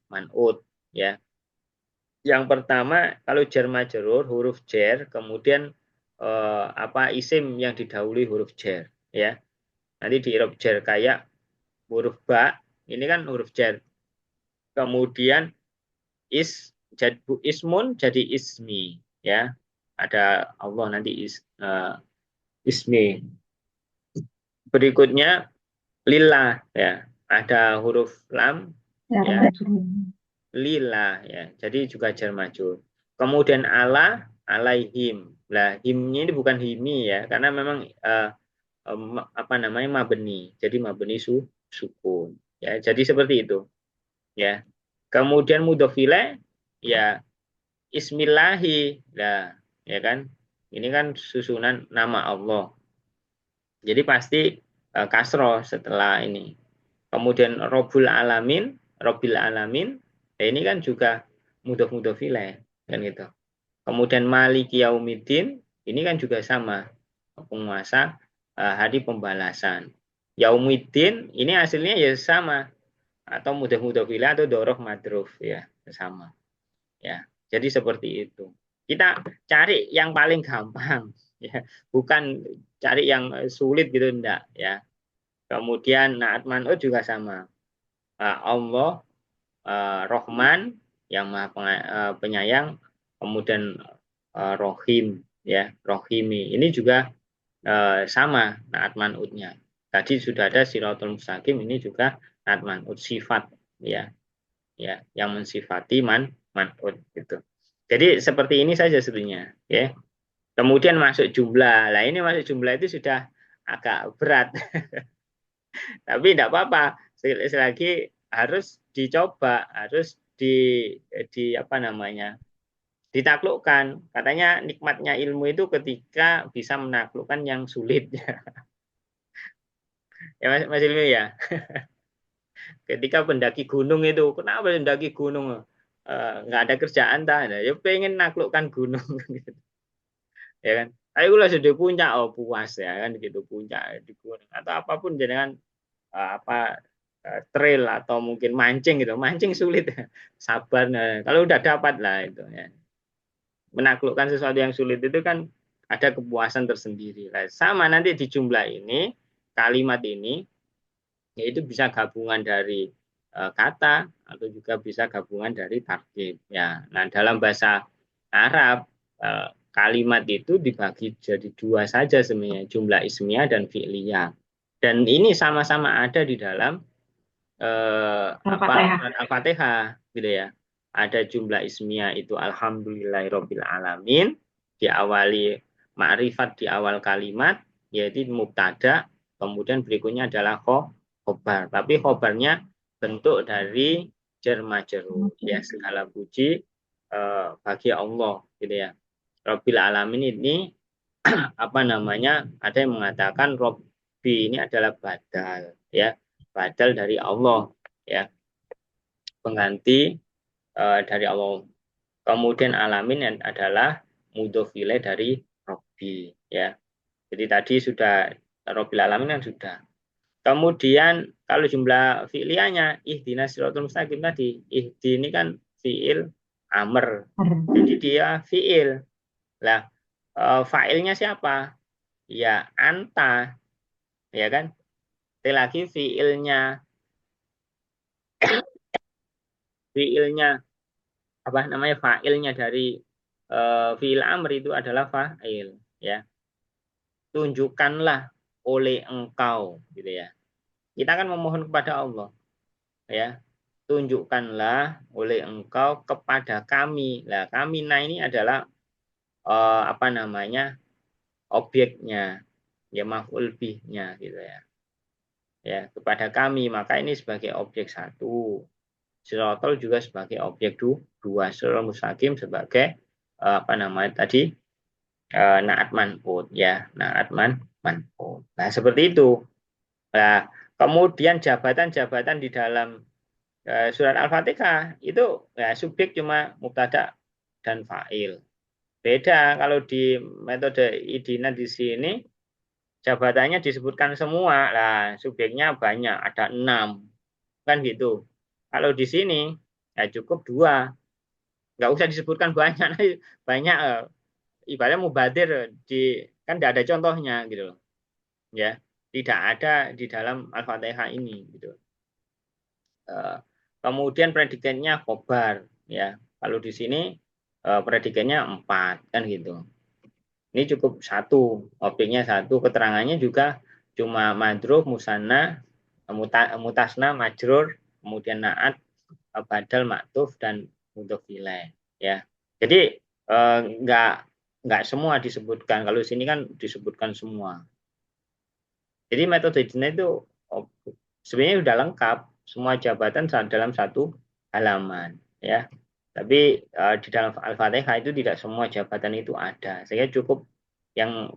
man'ut ya yang pertama kalau jar majrur huruf jar kemudian apa isim yang didahului huruf jar ya nanti di i'rab jar kayak huruf ba ini kan huruf jar kemudian ismun jadi ismi ya ada Allah nanti ismi berikutnya lillah ya ada huruf lam ya lillah ya jadi juga jar majrur kemudian ala alaihim lah himnya ini bukan himi ya karena memang apa namanya mabni jadi mabni sukun ya jadi seperti itu ya kemudian mudhofile ya ismillahi lah ya kan ini kan susunan nama Allah jadi pasti kasroh setelah ini kemudian Robbil alamin ya ini kan juga mudhof ilaih kan gitu kemudian maliki yaumiddin ini kan juga sama penguasa hari pembalasan yaumiddin ini hasilnya ya sama atau mudhof ilaih atau doroh madruf ya sama ya jadi seperti itu kita cari yang paling gampang ya bukan cari yang sulit gitu enggak ya kemudian naat man'ut juga sama Allah Rohman yang maha penyayang kemudian Rohim ya Rohimi ini juga sama naat man'utnya tadi sudah ada siratul mustaqim ini juga naat man'ut sifat ya ya yang mensifati man'ut gitu jadi seperti ini saja sebenarnya ya Kemudian masuk jumlah. Nah, ini masuk jumlah itu sudah agak berat. Tapi tidak apa-apa. Selagi harus dicoba, harus di apa namanya? Ditaklukkan. Katanya nikmatnya ilmu itu ketika bisa menaklukkan yang sulit. Ya Mas Ilmi ya. Ketika pendaki gunung itu, kenapa pendaki gunung? Nggak ada kerjaan tak? Ya pengen naklukkan gunung. Ya kan? Ayo lah sudah puncak, oh puas ya kan gitu puncak di gunung atau apapun jangan apa trail atau mungkin mancing gitu. Mancing sulit ya. Sabar. Nah, kalau udah dapat lah itu ya. Menaklukkan sesuatu yang sulit itu kan ada kepuasan tersendiri. Nah, sama nanti di jumlah ini kalimat ini yaitu bisa gabungan dari kata atau juga bisa gabungan dari tarkib ya. Nah, dalam bahasa Arab kalimat itu dibagi jadi dua saja sebenarnya, jumlah ismiyah dan fi'liyah. Dan ini sama-sama ada di dalam Al-Fatihah. Al-Fatihah gitu ya. Ada jumlah ismiyah itu alhamdulillahirabbil alamin, diawali ma'rifat di awal kalimat yaitu mubtada, kemudian berikutnya adalah khobar. Tapi khobarnya bentuk dari jar majrur ya, segala puji bagi Allah gitu ya. Rabbil alamin ini apa namanya? Ada yang mengatakan Robbi ini adalah badal ya, badal dari Allah ya, pengganti dari Allah. Kemudian alamin adalah mudhofile dari Robbi ya. Jadi tadi sudah Robbil alamin yang sudah. Kemudian kalau jumlah fi'liyahnya ihdinas siratal mustaqim tadi, ihdi ini kan fi'il amr. Jadi dia fi'il. Lah fa'ilnya siapa? Ya anta, ya kan? Itu lagi fiilnya apa namanya fa'ilnya dari fiil amr itu adalah fa'il ya. Tunjukkanlah oleh engkau gitu ya. Kita kan memohon kepada Allah ya. Tunjukkanlah oleh engkau kepada kami. Lah kami nah ini adalah apa namanya objeknya ya maf'ul bihnya gitu ya. Ya, kepada kami maka ini sebagai objek satu. Sirotol juga sebagai objek dua, sirotol mustaqim sebagai apa namanya tadi naat man'ut ya, naat man'ut. Nah seperti itu. Nah kemudian jabatan-jabatan di dalam surat Al-Fatihah itu ya subjek cuma mubtada dan fa'il. Beda kalau di metode idina di sini jabatannya disebutkan semua. Lah subjeknya banyak, ada 6 kan gitu. Kalau di sini ya cukup 2, nggak usah disebutkan banyak, banyak ibaratnya mubadir di kan tidak ada contohnya gitu loh, ya tidak ada di dalam Al-Fatihah ini gitu. Kemudian predikatnya khobar ya, kalau di sini predikatnya 4 kan gitu. Ini cukup satu, objeknya satu, keterangannya juga cuma madruf, musanna, mutasna, majrur, kemudian naat, badal, maktuf dan mudhof ilaih ya. Jadi nggak semua disebutkan. Kalau sini kan disebutkan semua. Jadi metode Jina itu sebenarnya sudah lengkap semua jabatan dalam satu halaman ya. Tapi di dalam Al-Fatihah itu tidak semua jabatan itu ada. Saya cukup yang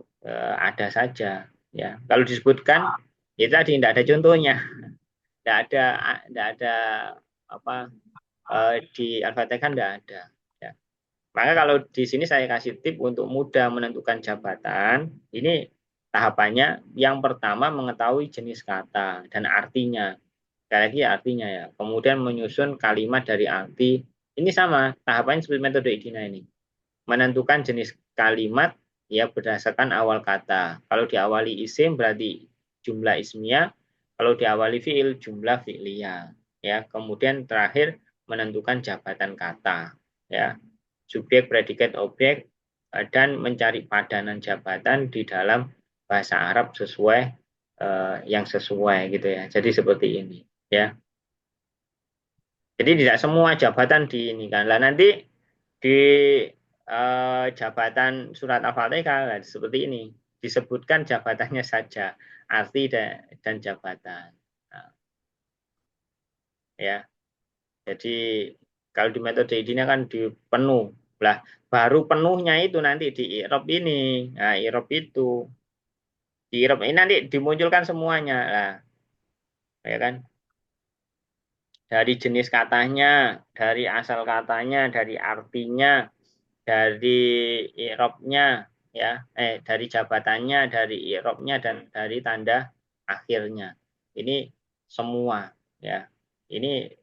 ada saja ya. Kalau disebutkan itu tadi tidak ada contohnya. Tidak ada apa di Al-Fatihah tidak ada. Ya. Maka kalau di sini saya kasih tip untuk mudah menentukan jabatan, ini tahapannya yang pertama mengetahui jenis kata dan artinya. Sekali lagi artinya ya. Kemudian menyusun kalimat dari arti. Ini sama, tahapannya seperti metode IDINA ini. Menentukan jenis kalimat ya berdasarkan awal kata. Kalau diawali isim berarti jumlah ismiyah, kalau diawali fiil jumlah fi'liyah. Ya, kemudian terakhir menentukan jabatan kata. Ya, subjek, predikat, objek, dan mencari padanan jabatan di dalam bahasa Arab sesuai yang sesuai gitu ya. Jadi seperti ini ya. Jadi tidak semua jabatan di ini kan. Lah nanti di jabatan surat Al-Fatihah seperti ini. Disebutkan jabatannya saja, arti dan jabatan. Nah, ya. Jadi kalau di metode ini kan di penuh. Lah, baru penuhnya itu nanti di i'rab ini. Nah, i'rab itu di i'rab ini nanti dimunculkan semuanya lah, ya kan? Dari jenis katanya, dari asal katanya, dari artinya, dari i'rabnya, ya, dari jabatannya, dari i'rabnya dan dari tanda akhirnya. Ini semua, ya. Ini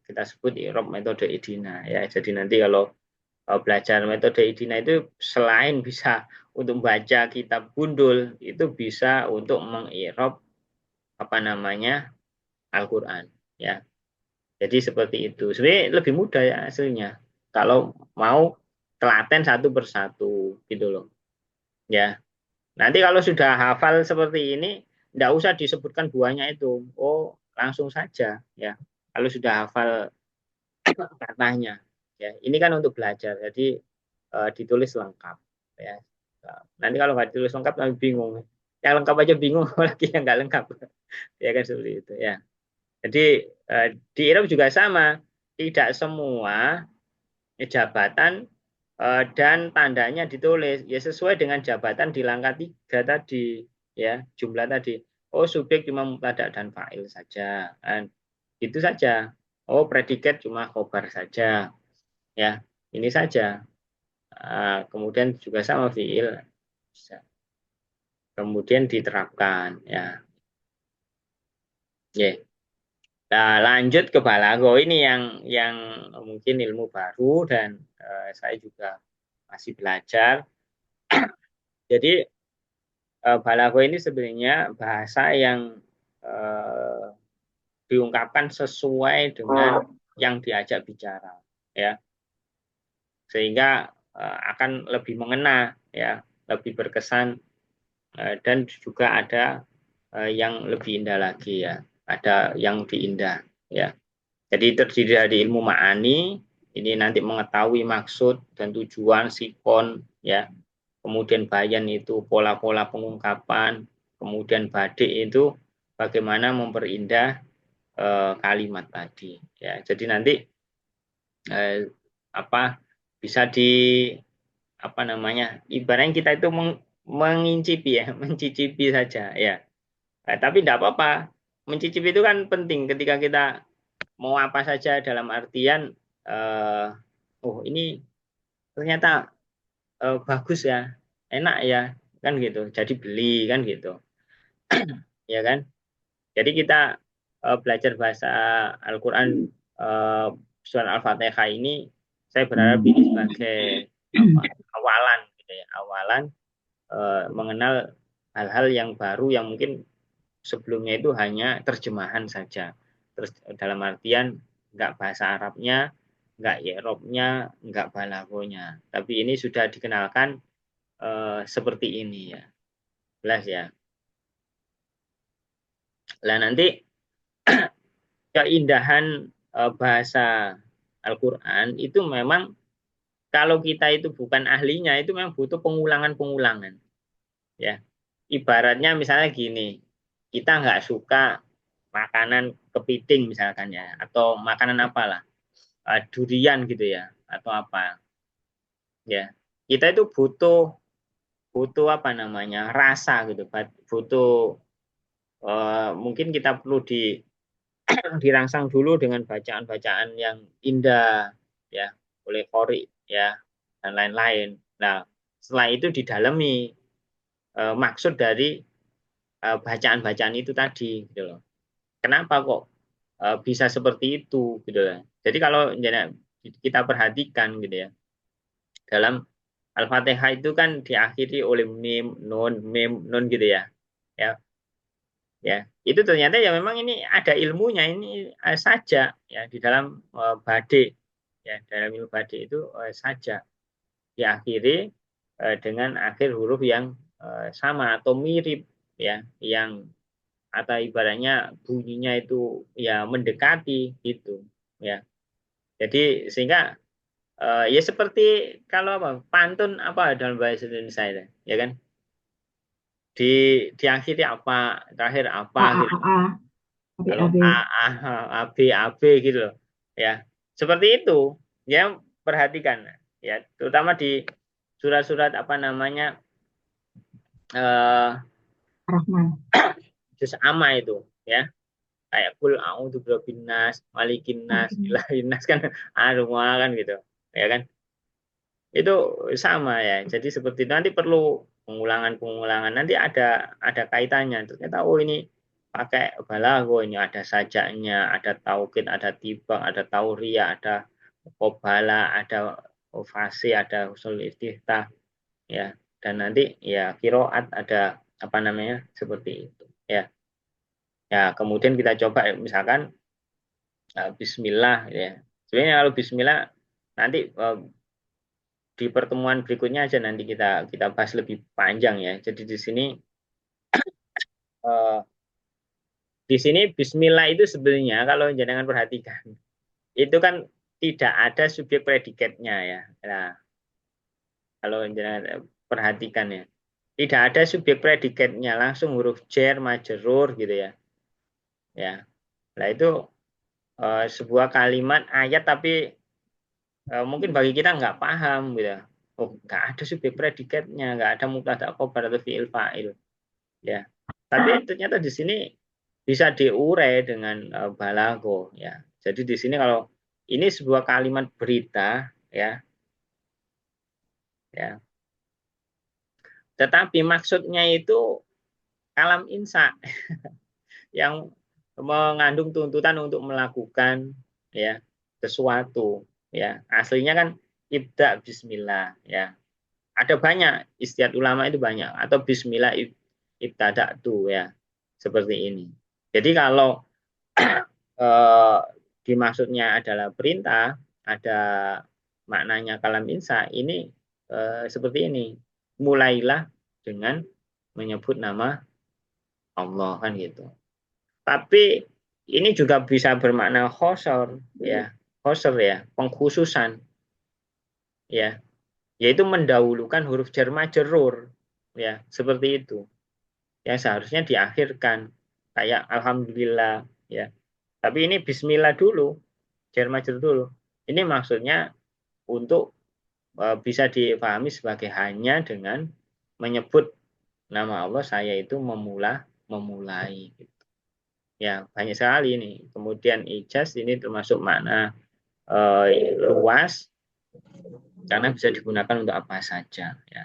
kita sebut i'rab metode Idina, ya. Jadi nanti kalau belajar metode Idina itu selain bisa untuk baca kitab gundul, itu bisa untuk mengirop apa namanya Al-Quran, ya. Jadi seperti itu. Sebenarnya lebih mudah ya hasilnya kalau mau telaten satu persatu gitu loh, ya. Nanti kalau sudah hafal seperti ini, tidak usah disebutkan buahnya itu. Oh, langsung saja, ya. Kalau sudah hafal katanya, ya. Ini kan untuk belajar, jadi ditulis lengkap, ya. Nanti kalau nggak ditulis lengkap nanti bingung, yang lengkap aja bingung lagi yang nggak lengkap, ya kan seperti itu, ya. Jadi di Iram juga sama, tidak semua jabatan dan tandanya ditulis ya sesuai dengan jabatan di langkah 3 tadi, ya, jumlah tadi. Oh, subjek cuma mubtada dan fa'il saja, kan itu saja. Oh, predikat cuma khobar saja, ya, ini saja. Kemudian juga sama fiil bisa. Kemudian diterapkan, ya. Yeah. Nah, lanjut ke balago ini yang mungkin ilmu baru dan saya juga masih belajar. Jadi balago ini sebenarnya bahasa yang eh, diungkapkan sesuai dengan yang diajak bicara, ya, sehingga akan lebih mengena, ya, lebih berkesan, dan juga ada yang lebih indah lagi, ya, ada yang diindah, ya. Jadi terdiri dari ilmu ma'ani, ini nanti mengetahui maksud dan tujuan sikon, ya. Kemudian bayan itu pola-pola pengungkapan, kemudian badik itu bagaimana memperindah kalimat tadi, ya. Jadi nanti eh, apa bisa di apa namanya? Ibaratnya kita itu mengincipi, ya, mencicipi saja, ya. Tapi tidak apa-apa. Mencicipi itu kan penting ketika kita mau apa saja dalam artian oh ini ternyata bagus ya, enak ya, kan gitu, jadi beli kan gitu, ya kan. Jadi kita belajar bahasa Al-Quran, eh, surat Al-Fatihah ini saya berharap ini sebagai apa, awalan gitu ya, awalan mengenal hal-hal yang baru yang mungkin sebelumnya itu hanya terjemahan saja. Terus dalam artian nggak bahasa Arabnya, nggak Yerobnya, nggak balagonya. Tapi ini sudah dikenalkan seperti ini, ya. Jelas ya. Lah nanti keindahan bahasa Al-Quran itu memang kalau kita itu bukan ahlinya itu memang butuh pengulangan-pengulangan, ya. Ibaratnya misalnya gini, kita nggak suka makanan kepiting misalkan, ya, atau makanan apalah, durian gitu ya, atau apa, ya. Kita itu butuh butuh apa namanya rasa gitu, butuh mungkin kita perlu dirangsang dulu dengan bacaan-bacaan yang indah, ya, oleh Qori, ya, dan lain-lain. Nah, setelah itu didalami maksud dari bacaan-bacaan itu tadi, gitu loh. Kenapa kok bisa seperti itu, gitu loh. Jadi kalau kita perhatikan gitu ya, dalam Al-Fatihah itu kan diakhiri oleh mim, nun gitu ya. Ya, ya. Itu ternyata ya memang ini ada ilmunya ini saja, ya, di dalam bade, ya, dalam ilmu bade itu saja diakhiri dengan akhir huruf yang sama atau mirip, ya, yang atau ibaratnya bunyinya itu ya mendekati gitu, ya. Jadi sehingga Ya seperti kalau apa pantun apa dalam bahasa Indonesia itu, ya kan? Di diakhiri apa, terakhir apa A A gitu. A A A B Kalau A B. A B gitu loh. Ya, seperti itu. Ya, perhatikan ya, terutama di surat-surat apa namanya Rahman. juz amma itu, ya. Kayak kul a'udzu birabbin nas, malikin nas, Oke. ilahin nas kan semua kan gitu. Ya kan? Itu sama ya. Jadi seperti itu nanti perlu pengulangan-pengulangan. Nanti ada kaitannya. Ternyata oh ini pakai balago, ini ada sajaknya, ada taukid, ada tibang, ada tauria, ada qobala, ada fase, ada usul istiftah ya. Dan nanti ya kiroat ada apa namanya seperti itu ya. Ya, kemudian kita coba misalkan Bismillah ya. Sebenarnya kalau Bismillah nanti di pertemuan berikutnya aja nanti kita bahas lebih panjang ya. Jadi eh, di sini Bismillah itu sebenarnya kalau jangan perhatikan itu kan tidak ada subjek predikatnya ya. Nah, kalau jangan perhatikan ya, tidak ada subjek predikatnya langsung huruf jar majrur gitu ya. Ya, nah itu sebuah kalimat ayat tapi mungkin bagi kita nggak paham gitu. Oh, nggak ada subjek predikatnya, nggak ada mubtada khobar atau fiil fa'il. Ya. Tapi ternyata di sini bisa diurai dengan balago ya. Jadi di sini kalau ini sebuah kalimat berita ya, ya. Tetapi maksudnya itu kalam insa yang mengandung tuntutan untuk melakukan ya sesuatu ya. Aslinya kan ibda bismillah ya. Ada banyak istiad ulama itu banyak atau bismillah ibtada tuh ya. Seperti ini. Jadi kalau eh, dimaksudnya adalah perintah, ada maknanya kalam insa, ini seperti ini. Mulailah dengan menyebut nama Allah kan gitu. Tapi ini juga bisa bermakna khosor ya, khosor ya, pengkhususan ya, yaitu mendahulukan huruf jar majrur ya, seperti itu. Yang seharusnya diakhirkan kayak alhamdulillah ya. Tapi ini bismillah dulu, jar majrur dulu. Ini maksudnya untuk bisa dipahami sebagai hanya dengan menyebut nama Allah saya itu memulai. Ya banyak sekali ini. Kemudian ijaz ini termasuk makna luas karena bisa digunakan untuk apa saja. Ya.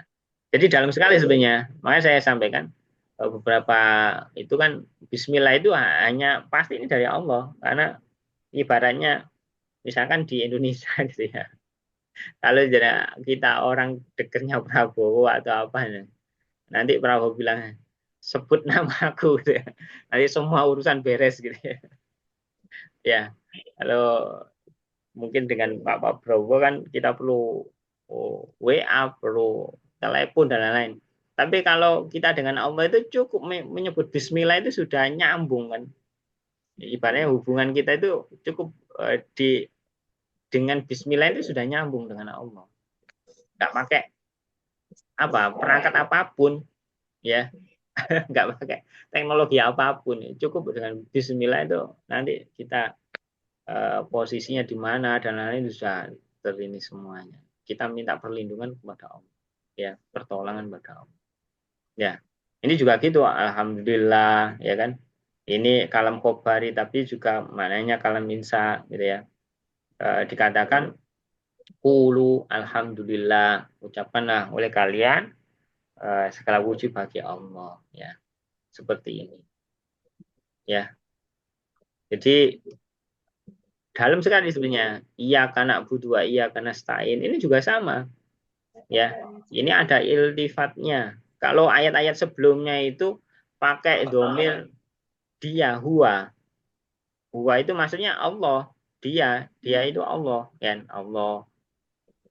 Jadi dalam sekali sebenarnya. Makanya saya sampaikan beberapa itu kan Bismillah itu hanya pasti ini dari Allah karena ibaratnya misalkan di Indonesia gitu ya. Kalau kita orang dekatnya Prabowo atau apa ya, nanti Prabowo bilang sebut nama aku gitu ya. Nanti semua urusan beres gitu ya. Ya, kalau mungkin dengan Pak Prabowo kan kita perlu WA, perlu telepon dan lain-lain. Tapi kalau kita dengan Allah itu cukup menyebut Bismillah itu sudah nyambung kan. Ibaratnya hubungan kita itu cukup dengan Bismillah itu sudah nyambung dengan Allah. Nggak pakai apa perangkat apapun ya, nggak pakai teknologi apapun. Cukup dengan Bismillah itu nanti kita posisinya di mana dan lain-lain sudah terini semuanya. Kita minta perlindungan kepada Allah, ya pertolongan kepada Allah. Ya, ini juga gitu. Alhamdulillah, ya kan. Ini kalam khobari tapi juga maknanya kalam insa, gitu ya. Dikatakan Qulu alhamdulillah, ucapkanlah oleh kalian segala puji bagi Allah, ya seperti ini, ya. Jadi dalam sekali sebenarnya iya karena budua iya karena stain ini juga sama ya, ini ada iltifatnya. Kalau ayat-ayat sebelumnya itu pakai domir dia huwa itu maksudnya Allah, dia itu Allah kan, Allah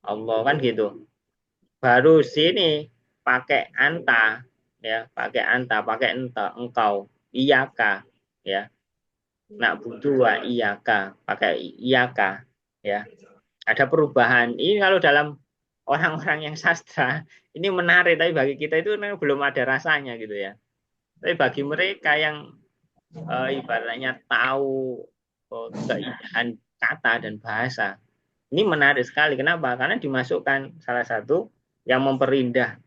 Allah kan gitu. Baru sini pakai anta ya, pakai anta, pakai enta engkau iyaka ya, nak butuh wa iyaka pakai iyaka ya. Ada perubahan. Ini kalau dalam orang-orang yang sastra ini menarik, tapi bagi kita itu belum ada rasanya gitu ya. Tapi bagi mereka yang ibaratnya tahu keindahan kata dan bahasa, ini menarik sekali. Kenapa? Karena dimasukkan salah satu yang memperindah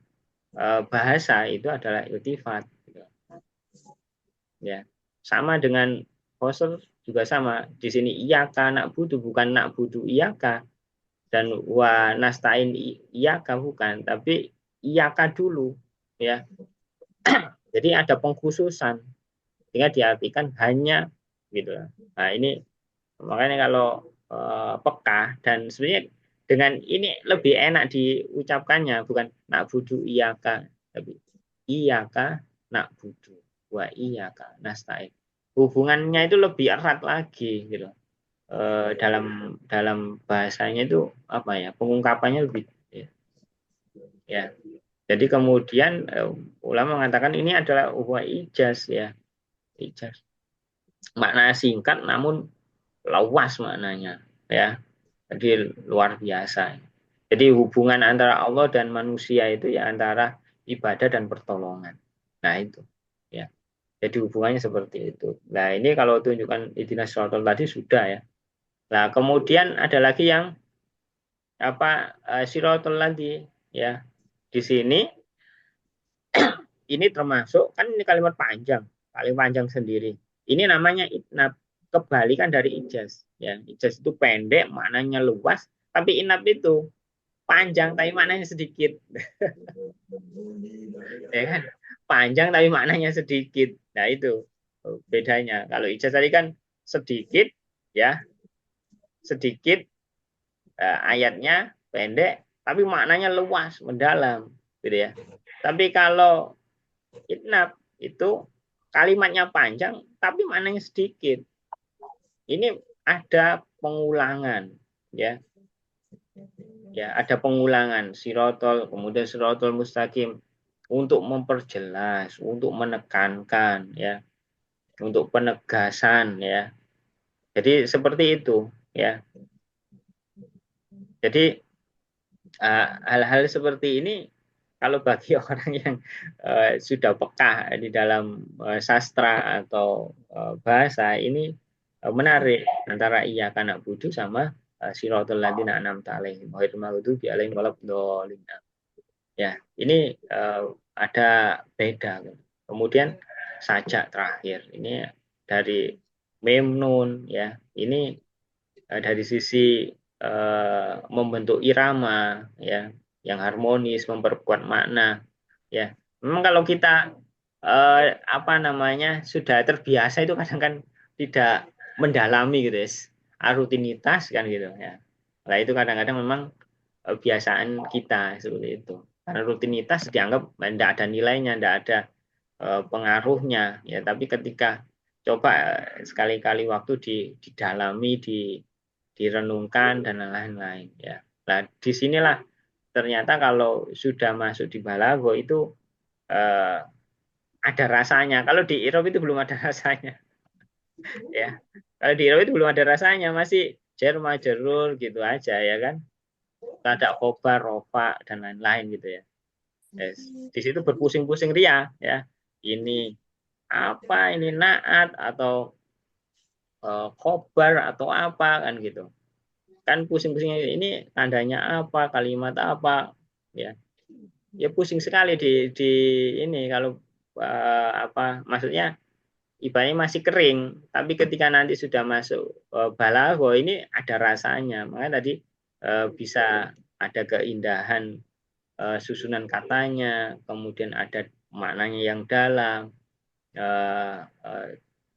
bahasa itu adalah iltifat. Gitu. Ya, sama dengan poser juga sama. Di sini iyaka nak budu bukan nak budu iyaka, dan wa nastain iyaka bukan, tapi iyaka dulu ya. Jadi ada pengkhususan sehingga diartikan hanya gitu. Nah, ini makanya kalau peka dan sebenarnya dengan ini lebih enak diucapkannya bukan nak budu iyaka tapi iyaka nak budu wa iyaka nastain. Hubungannya itu lebih erat lagi gitu. Dalam dalam bahasanya itu apa ya, pengungkapannya lebih ya, ya. Jadi kemudian ulama mengatakan ini adalah uhwa ijaz ya, ijaz makna singkat namun luas maknanya ya, jadi luar biasa. Jadi hubungan antara Allah dan manusia itu ya antara ibadah dan pertolongan. Nah itu ya, jadi hubungannya seperti itu. Nah ini kalau tunjukkan ihdinas shiratal tadi sudah ya. Nah kemudian ada lagi yang apa siratal tadi ya, di sini ini termasuk kan ini kalimat panjang, paling panjang sendiri. Ini namanya itnab, kebalikan dari ijaz. Ya, ijaz itu pendek, maknanya luas, tapi inab itu panjang tapi maknanya sedikit. Ya kan? Panjang tapi maknanya sedikit. Nah, itu bedanya. Kalau ijaz tadi kan sedikit ya, sedikit ayatnya pendek tapi maknanya luas, mendalam gitu ya. Tapi kalau itnab itu kalimatnya panjang tapi maknanya sedikit. Ini ada pengulangan ya. Ya, ada pengulangan sirotol kemudian sirotol mustaqim untuk memperjelas, untuk menekankan ya, untuk penegasan ya. Jadi seperti itu ya. Jadi hal-hal seperti ini kalau bagi orang yang sudah peka di dalam sastra atau bahasa ini menarik antara iya kanak budu sama siratul ladzina an'amta alaihim ghairil maghdubi alaihim waladdallin. Ya, ini ada beda. Kemudian sajak terakhir ini dari memnun ya. Ini dari sisi membentuk irama ya yang harmonis, memperkuat makna ya. Memang kalau kita apa namanya sudah terbiasa itu kadang kan tidak mendalami gitu ya, rutinitas kan gitu ya. Nah itu kadang-kadang memang kebiasaan kita seperti itu. Karena rutinitas dianggap tidak ada nilainya, tidak ada pengaruhnya ya. Tapi ketika coba sekali-kali waktu didalami, direnungkan dan lain-lain ya. Nah, disinilah ternyata kalau sudah masuk di balago itu eh, ada rasanya. Kalau di Irob itu belum ada rasanya ya. Kalau di Irob itu belum ada rasanya, masih jer majerur gitu aja ya kan. Ada khobar, rofa dan lain-lain gitu ya. Yes. Di situ berpusing-pusing ria ya. Ini apa ini naat atau khobar atau apa kan gitu. Kan pusing-pusingnya ini tandanya apa, kalimat apa ya. Ya pusing sekali di ini kalau apa maksudnya ibaratnya masih kering, tapi ketika nanti sudah masuk balago ini ada rasanya. Makanya tadi bisa ada keindahan susunan katanya, kemudian ada maknanya yang dalam.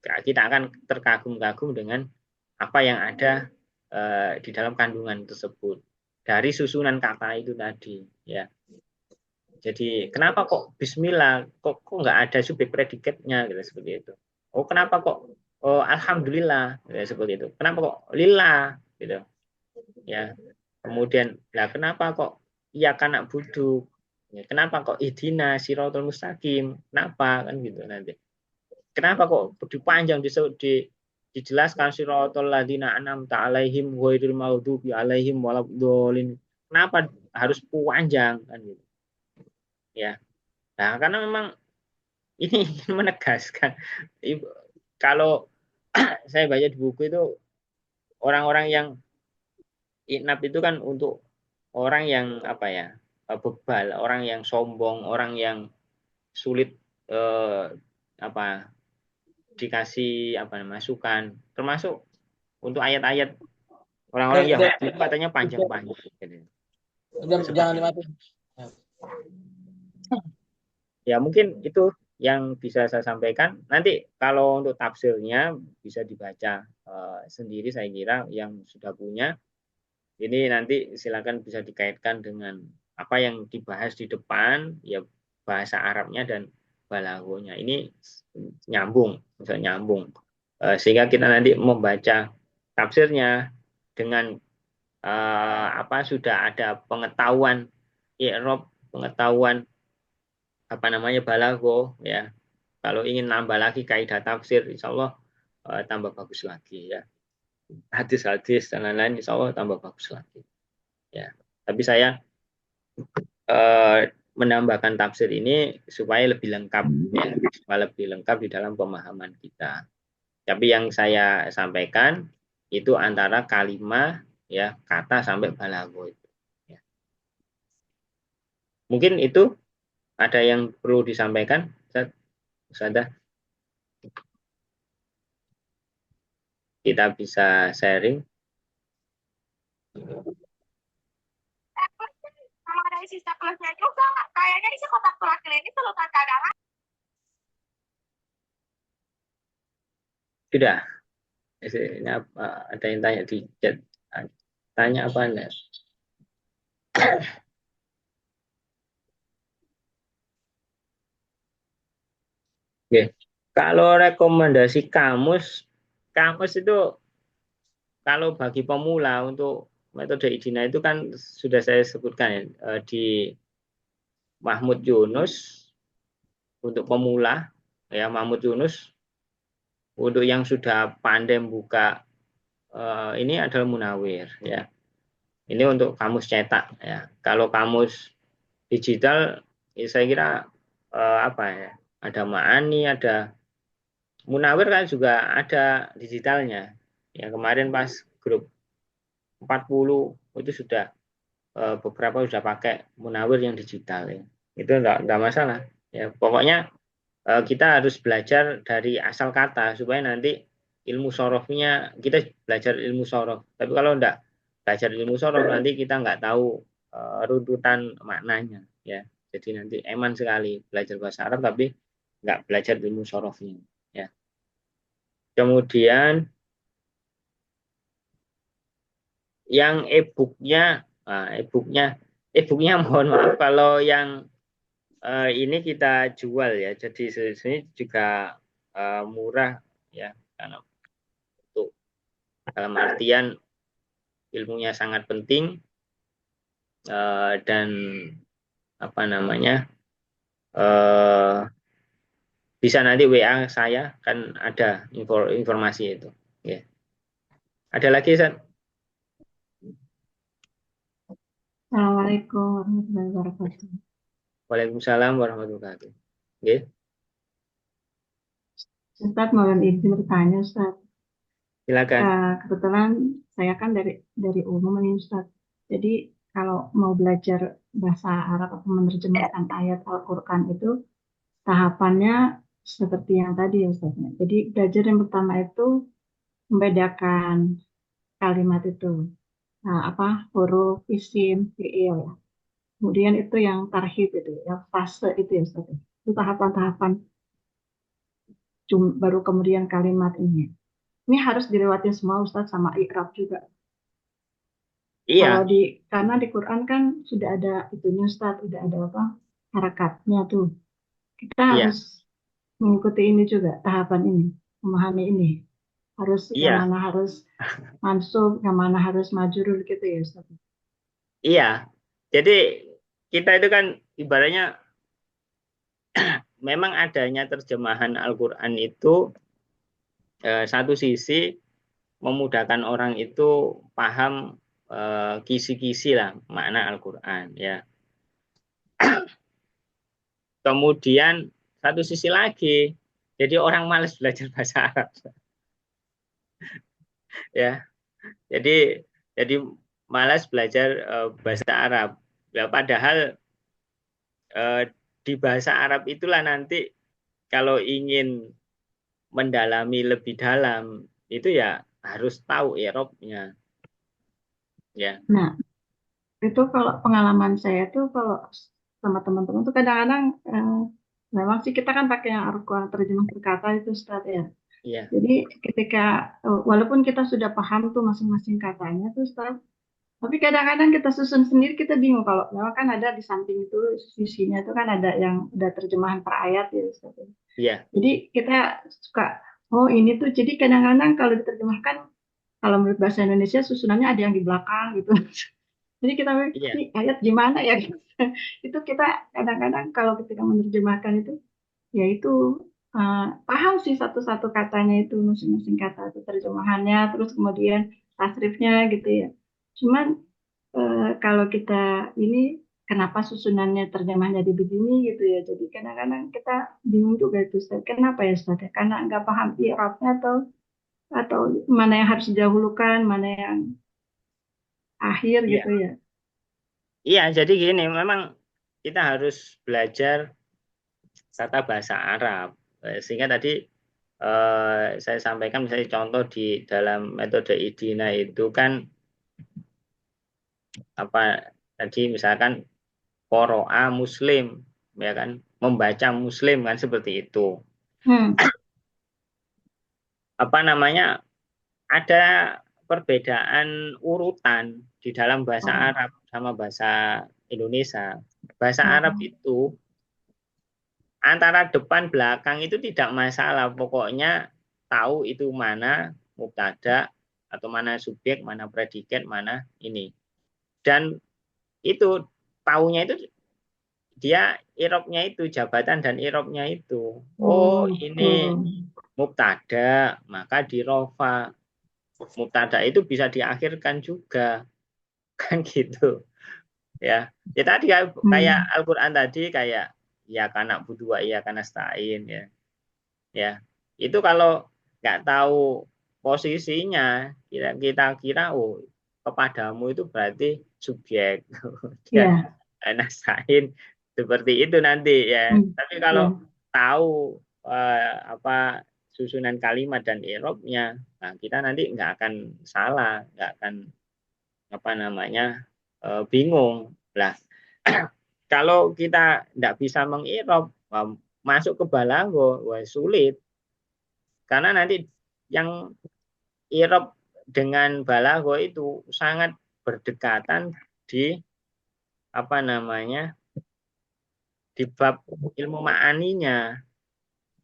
Kita akan terkagum-kagum dengan apa yang ada di dalam kandungan tersebut dari susunan kata itu tadi ya. Jadi kenapa kok Bismillah, kok nggak ada subjek predikatnya gitu seperti itu. Oh kenapa kok Alhamdulillah gitu, seperti itu. Kenapa kok Lillah gitu ya. Kemudian lah kenapa kok iya kanak buduk. Ya, kenapa kok idina siratul mustaqim? Kenapa kan gitu nanti. Kenapa kok dipanjang di dijelaskan siratal ladzina an'amta 'alaihim ghairil maghdubi 'alaihim waladdallin. Kenapa harus panjang kan gitu. Ya. Nah, karena memang ini ingin menegaskan kalau saya baca di buku itu orang-orang yang inap itu kan untuk orang yang apa ya, bebal, orang yang sombong, orang yang sulit apa dikasih apa namanya masukan, termasuk untuk ayat-ayat orang-orang Yahudi itu katanya panjang-panjang gitu. Jangan dimatiin. Ya mungkin itu yang bisa saya sampaikan. Nanti kalau untuk tafsirnya bisa dibaca sendiri, saya kira yang sudah punya. Ini nanti silakan bisa dikaitkan dengan apa yang dibahas di depan, ya bahasa Arabnya dan balaghahnya. Ini nyambung, bisa nyambung. Sehingga kita nanti membaca tafsirnya dengan apa sudah ada pengetahuan i'rab, pengetahuan apa namanya balagho ya. Kalau ingin nambah lagi kaidah tafsir, insya Allah tambah bagus lagi ya. Hadis-hadis dan lain-lain, insya Allah tambah bagus lagi. Ya, tapi saya menambahkan tafsir ini supaya lebih lengkap, ya, supaya lebih lengkap di dalam pemahaman kita. Tapi yang saya sampaikan itu antara kalimat, ya, kata sampai balagho itu. Ya. Mungkin itu ada yang perlu disampaikan, Ustazah? Kita bisa sharing. Kalau ada isi plusnya juga, kayaknya isi kotak terakhir ini tulisan cadangan. Sudah. Ini apa, ada yang tanya di chat. Tanya apa Anda? Oke. Kalau rekomendasi kamus itu kalau bagi pemula untuk metode Idina itu kan sudah saya sebutkan ya, di Mahmud Yunus untuk pemula, ya Mahmud Yunus. Untuk yang sudah pandai buka ini adalah Munawir ya. Ini untuk kamus cetak ya. Kalau kamus digital ya saya kira apa ya? Ada Ma'ani, ada Munawir kan juga ada digitalnya. Ya kemarin pas grup 40 itu sudah beberapa sudah pakai Munawir yang digital ya. Itu enggak masalah. Ya pokoknya kita harus belajar dari asal kata supaya nanti ilmu sorofnya kita belajar ilmu sorof. Tapi kalau enggak belajar ilmu sorof nanti kita enggak tahu runtutan maknanya ya. Jadi nanti eman sekali belajar bahasa Arab tapi enggak belajar ilmu sorofnya ya. Kemudian yang e-booknya mohon maaf kalau yang ini kita jual ya. Jadi sini juga murah ya karena untuk dalam artian ilmunya sangat penting dan apa namanya bisa nanti WA saya kan ada informasi itu ya. Ada lagi San? Assalamualaikum warahmatullahi wabarakatuh. Waalaikumsalam warahmatullahi wabarakatuh. Okay. Ustaz, mohon izin bertanya, Ustaz. Silakan. Kebetulan saya kan dari umum ini, Ustaz. Jadi kalau mau belajar bahasa Arab atau menerjemahkan ayat Al-Quran itu tahapannya seperti yang tadi ya, Ustaz. Jadi belajar yang pertama itu membedakan kalimat itu. Nah, huruf, isim, fiil ya. Kemudian itu yang tarhib itu, yang fase itu ya Ustaz. Itu tahapan-tahapan baru kemudian kalimat ini. Ini harus dilewatin semua Ustaz sama ikrab juga. Iya. Karena di Quran kan sudah ada itunya Ustaz, sudah ada harakatnya tuh. Kita harus mengikuti ini juga, tahapan ini, memahami ini. Yang mana harus mansub, yang mana harus majrur gitu ya Ustaz. Iya. Jadi kita itu kan ibaratnya memang adanya terjemahan Al-Quran itu satu sisi memudahkan orang itu paham kisi-kisi lah makna Al-Qur'an ya. Kemudian satu sisi lagi jadi orang malas belajar bahasa Arab ya. Jadi malas belajar bahasa Arab. Ya, padahal di bahasa Arab itulah nanti kalau ingin mendalami lebih dalam itu ya harus tahu i'rabnya ya. Nah, itu kalau pengalaman saya tuh kalau sama teman-teman tuh kadang-kadang memang sih kita kan pakai yang Al-Quran terjemah berkata itu Ustaz ya. Iya, Jadi ketika walaupun kita sudah paham tuh masing-masing katanya tuh Ustaz, tapi kadang-kadang kita susun sendiri kita bingung kalau memang kan ada di samping itu sisinya itu kan ada yang udah terjemahan per ayat ya Ustaz. iya, Jadi kita suka oh ini tuh jadi kadang-kadang kalau diterjemahkan kalau menurut bahasa Indonesia susunannya ada yang di belakang gitu. Jadi kita iya, ini ayat gimana ya? Itu kita kadang-kadang kalau ketika menerjemahkan itu ya itu paham sih satu-satu katanya itu masing-masing kata itu terjemahannya terus kemudian tasrifnya gitu ya. Cuman kalau kita ini kenapa susunannya terjemahnya di begini gitu ya. Jadi kadang-kadang kita bingung juga itu Ustaz. Kenapa ya Ustaz? Karena nggak paham i'rabnya atau mana yang harus didahulukan, mana yang akhir iya, gitu ya. iya. Jadi gini, memang kita harus belajar tata bahasa Arab. Sehingga tadi saya sampaikan misalnya contoh di dalam metode IDINA itu kan apa tadi misalkan qoro'a muslim ya kan membaca muslim kan seperti itu. Hmm. Apa namanya ada perbedaan urutan di dalam bahasa Oh. Arab sama bahasa Indonesia. Bahasa Arab Oh. itu antara depan belakang itu tidak masalah. Pokoknya tahu itu mana mubtada atau mana subjek, mana predikat, mana ini. Dan itu taunya itu dia irobnya itu jabatan dan irobnya itu. Oh, Oh, ini gitu. mubtada, maka dirofa. Mubtada itu bisa diakhirkan juga. Kan gitu. Ya. Ya tadi kayak Hmm. Al-Qur'an tadi kayak ya karena budua ya karena stain ya. Ya. Itu kalau nggak tahu posisinya, kita kira oh kepadamu itu berarti subjek. Ya, Iya. nastain seperti itu nanti ya. Hmm. Tapi kalau Iya. tahu apa susunan kalimat dan irobnya, nah kita nanti nggak akan salah, nggak akan apa namanya bingung. Lah, kalau kita nggak bisa mengirob, masuk ke balago, wah sulit. Karena nanti yang irob dengan balago itu sangat berdekatan di apa namanya di bab ilmu ma'aninya.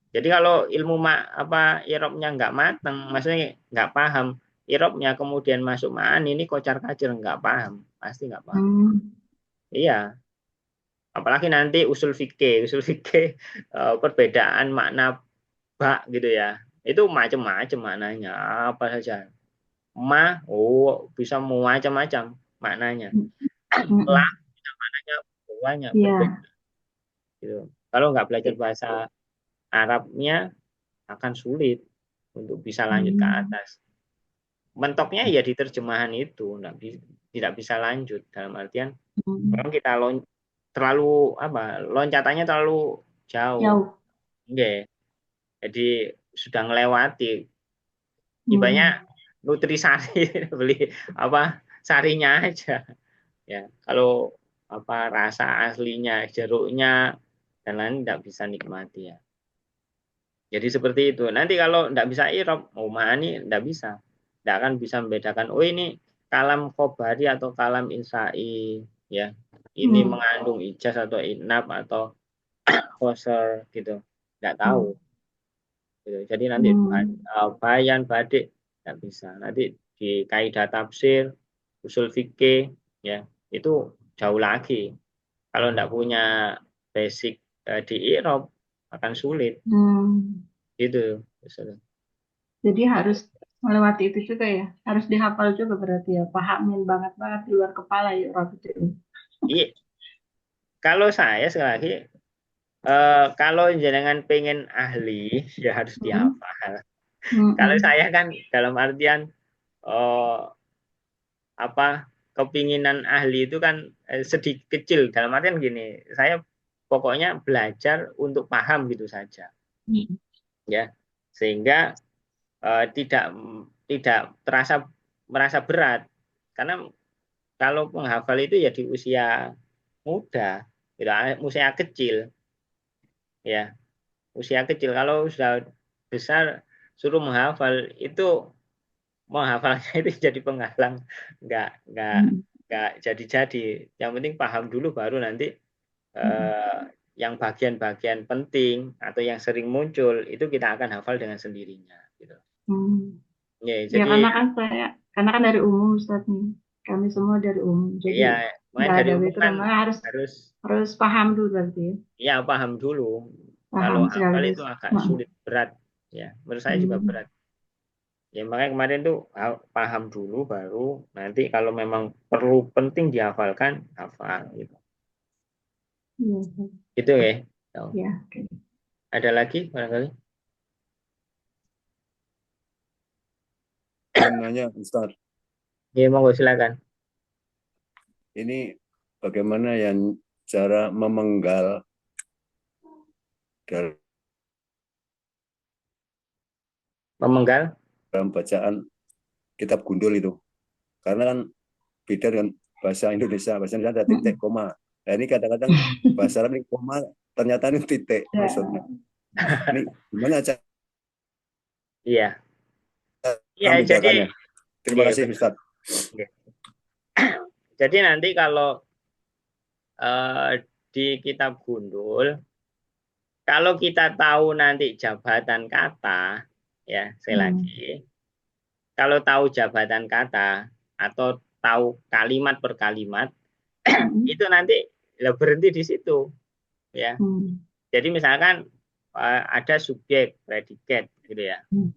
Jadi kalau ilmu apa irobnya nggak mateng, maksudnya nggak paham irobnya kemudian masuk ma'ani ini kocar kacir nggak paham, pasti nggak paham. Hmm. Iya, apalagi nanti usul fikih perbedaan makna bak gitu ya. Itu macam-macam maknanya, apa saja. Oh bisa macam-macam maknanya. Hmm. Lah maknanya banyak berbeda Iya. gitu. Kalau nggak belajar bahasa Arabnya akan sulit untuk bisa lanjut ke Hmm. atas. Mentoknya ya di terjemahan itu, tidak bisa lanjut dalam artian Hmm. memang kita terlalu apa loncatannya terlalu jauh. Jauh. Enggak. Jadi sudah melewati Hmm. ibaratnya nutrisari beli apa sarinya aja ya. Kalau apa rasa aslinya jeruknya dan lain tidak bisa nikmati ya. Jadi seperti itu. Nanti kalau tidak bisa irob, mau mani tidak bisa. Tidak akan bisa membedakan, oh ini kalam khobari atau kalam insai. Ya, ini Hmm. mengandung ijaz atau inab atau khoser gitu. Tidak tahu. Hmm. Gitu. Jadi nanti Hmm. bayan, badik, tidak bisa. Nanti di kaidah tafsir, usul fikih, ya itu jauh lagi. Kalau tidak punya basic di irob, akan sulit. Hmm. Gitu. Jadi harus melewati itu juga ya. Harus dihafal juga berarti ya. Pahamin banget banget di luar kepala ya Rob itu. Iya, kalau saya sekali lagi, kalau jenengan pengen ahli, ya harus Hmm. dihafal. Kalau Hmm. saya kan dalam artian eh, apa kepinginan ahli itu kan sedikit kecil. Dalam artian gini, saya pokoknya belajar untuk paham gitu saja, Hmm. ya, sehingga tidak tidak terasa merasa berat. Karena kalau menghafal itu ya di usia muda, tidak usia kecil, ya usia kecil. Kalau sudah besar suruh menghafal itu menghafalnya itu jadi penghalang, nggak Hmm. nggak jadi-jadi. Yang penting paham dulu baru nanti Hmm. eh, yang bagian-bagian penting atau yang sering muncul itu kita akan hafal dengan sendirinya gitu. Hmm. Ya, Ya jadi karena kan dari umum Ustaz nih. Kami semua dari umum. Jadi ya main nggak dari ada umum kan background. Malah harus harus harus paham dulu berarti ya. ya paham dulu. Kalau Paham hafal sekaligus. itu agak Heeh. sulit berat, ya menurut saya juga Hmm. berat. Ya makanya kemarin tuh paham dulu baru nanti kalau memang perlu penting dihafalkan hafal gitu. Iya. Gitu ya. So, Ya. Oke. ada lagi barangkali? Izin nanya, Ustaz, Ya monggo silakan. ini bagaimana yang cara memenggal dalam Memenggal. bacaan kitab gundul itu? Karena kan beda dengan bahasa Indonesia. Bahasa Indonesia ada titik, Mm-mm. koma. Nah ini kadang-kadang bahasa Arab ini koma, ternyata ini titik maksudnya. Ya. Ini gimana cara Iya. Iya jadi membedakannya? Terima iya kasih, betul. Ustaz. Iya. Jadi nanti kalau di kitab gundul kalau kita tahu nanti jabatan kata ya saya Hmm. lagi kalau tahu jabatan kata atau tahu kalimat per kalimat Mm-mm. itu nanti ya berhenti di situ ya. Hmm. Jadi misalkan ada subjek predikat gitu ya. Hmm.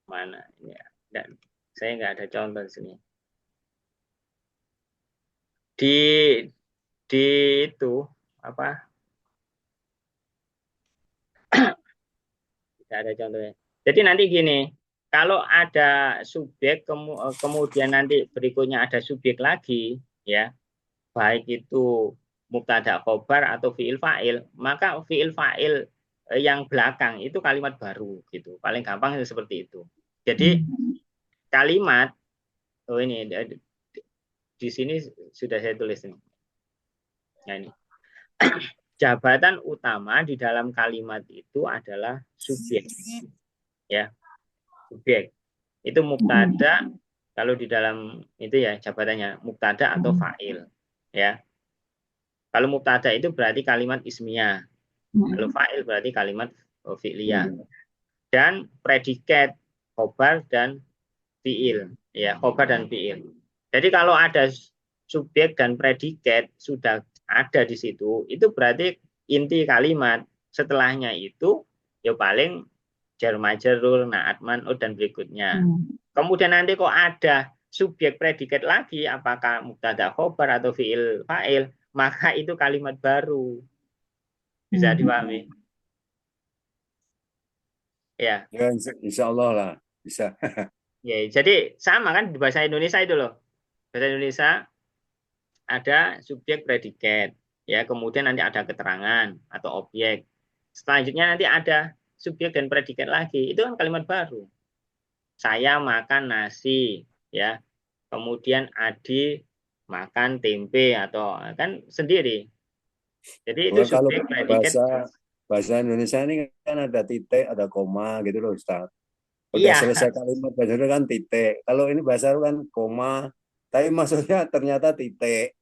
Mana ini ya. Dan saya nggak ada contoh di sini. Di di itu apa? Tidak ada contohnya. Jadi nanti gini, kalau ada subjek kemudian nanti berikutnya ada subjek lagi, ya baik itu mubtada khobar atau fiil fa'il, maka fiil fa'il yang belakang itu kalimat baru gitu. Paling gampang seperti itu. Jadi Hmm. kalimat oh ini di sini sudah saya tulis nih. Nah, ini jabatan utama di dalam kalimat itu adalah subjek, ya subjek. Itu Hmm. mubtada kalau di dalam itu ya jabatannya mubtada atau Hmm. fa'il ya. Kalau mubtada itu berarti kalimat ismiyah, kalau Hmm. fa'il berarti kalimat fi'liyah Hmm. dan predikat khobar dan fi'il ya, khobar dan fi'il. Jadi kalau ada subjek dan predikat sudah ada di situ, itu berarti inti kalimat. Setelahnya itu ya paling jar majrur, naat man'ut dan berikutnya. Hmm. Kemudian nanti kok ada subjek predikat lagi, apakah mubtada khobar atau fiil fa'il, maka itu kalimat baru. Bisa Hmm. dipahami? Ya. Ya, insya Allah lah. Bisa. Ya, jadi sama kan di bahasa Indonesia itu loh. Bahasa Indonesia ada subjek predikat, ya, kemudian nanti ada keterangan atau objek. Selanjutnya nanti ada subjek dan predikat lagi. Itu kan kalimat baru. Saya makan nasi, ya. Kemudian Adi makan tempe atau kan sendiri. Jadi itu Bukan kalau subjek predikat. bahasa bahasa Indonesia ini kan ada titik, ada koma gitu loh, Ustaz. Udah Iya, selesai kalimat bahasa Indonesia kan titik. Kalau ini bahasa Arab kan koma, tapi maksudnya ternyata titik.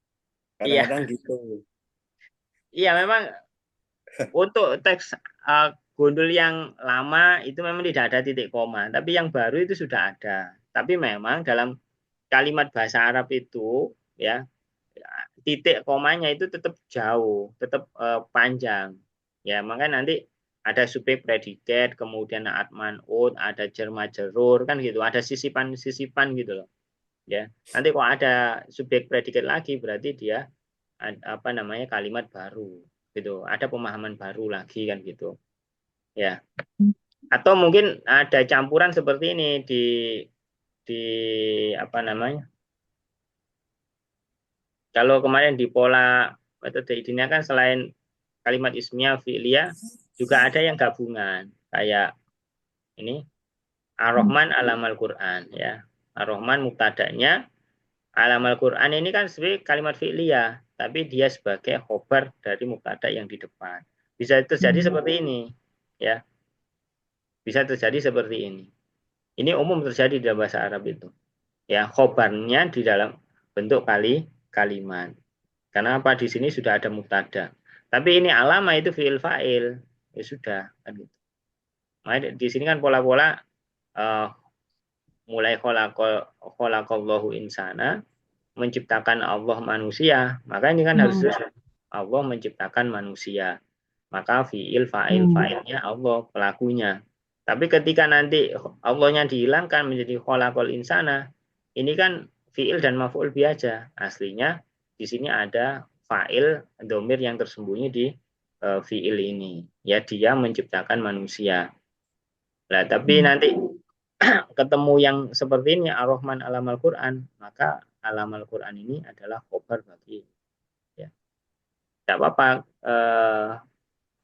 iya, Kadang-kadang gitu. iya memang untuk teks gundul yang lama itu memang tidak ada titik koma, tapi yang baru itu sudah ada. Tapi memang dalam kalimat bahasa Arab itu ya titik komanya itu tetap jauh, tetap panjang. Ya, makanya nanti ada subjek predikat, kemudian naat man'ut, ada jar majrur kan gitu, ada sisipan-sisipan gitu loh. Ya. Nanti kok ada subjek predikat lagi berarti dia apa namanya kalimat baru gitu. Ada pemahaman baru lagi kan gitu. Ya. Atau mungkin ada campuran seperti ini di apa namanya? Kalau kemarin di pola metode ini kan selain kalimat ismiyah fi'liyah juga ada yang gabungan kayak ini Ar-Rahman alamal Quran ya. Ar-Rahman mubtada'nya, alamal Quran ini kan sebenarnya kalimat fi'liyah, tapi dia sebagai khobar dari mubtada yang di depan. Bisa terjadi seperti ini ya. Bisa terjadi seperti ini. Ini umum terjadi di dalam bahasa Arab itu. Ya, khobarnya di dalam bentuk kalimat. Karena apa? Di sini sudah ada mubtada. Tapi ini alama itu fi'il fa'il. Ya sudah kan gitu. Nah, di sini kan pola-pola mulai khalaqallahu insana, menciptakan Allah manusia. Maka ini kan harus Allah menciptakan manusia. Maka fi'il fa'ilnya Allah pelakunya. Tapi ketika nanti Allahnya dihilangkan menjadi khalaqal insana, ini kan fi'il dan maf'ul biasa. Aslinya di sini ada fa'il domir yang tersembunyi di fi'il ini. Ya, dia menciptakan manusia. Nah, tapi nanti ketemu yang seperti ini Ar-Rahman alamal Quran, maka alamal Quran ini adalah khobar bagi ya. Tidak apa-apa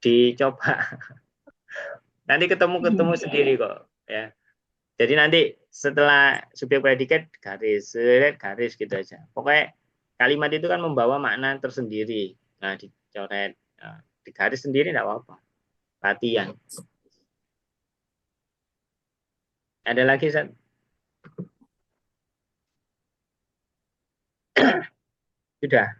dicoba. Nanti ketemu sendiri kok ya. Jadi nanti setelah subjek predikat garis gitu aja. Pokoknya kalimat itu kan membawa makna tersendiri. Nah, dicoret di garis sendiri tidak apa-apa. Latihan. Ada lagi Sat? Sudah.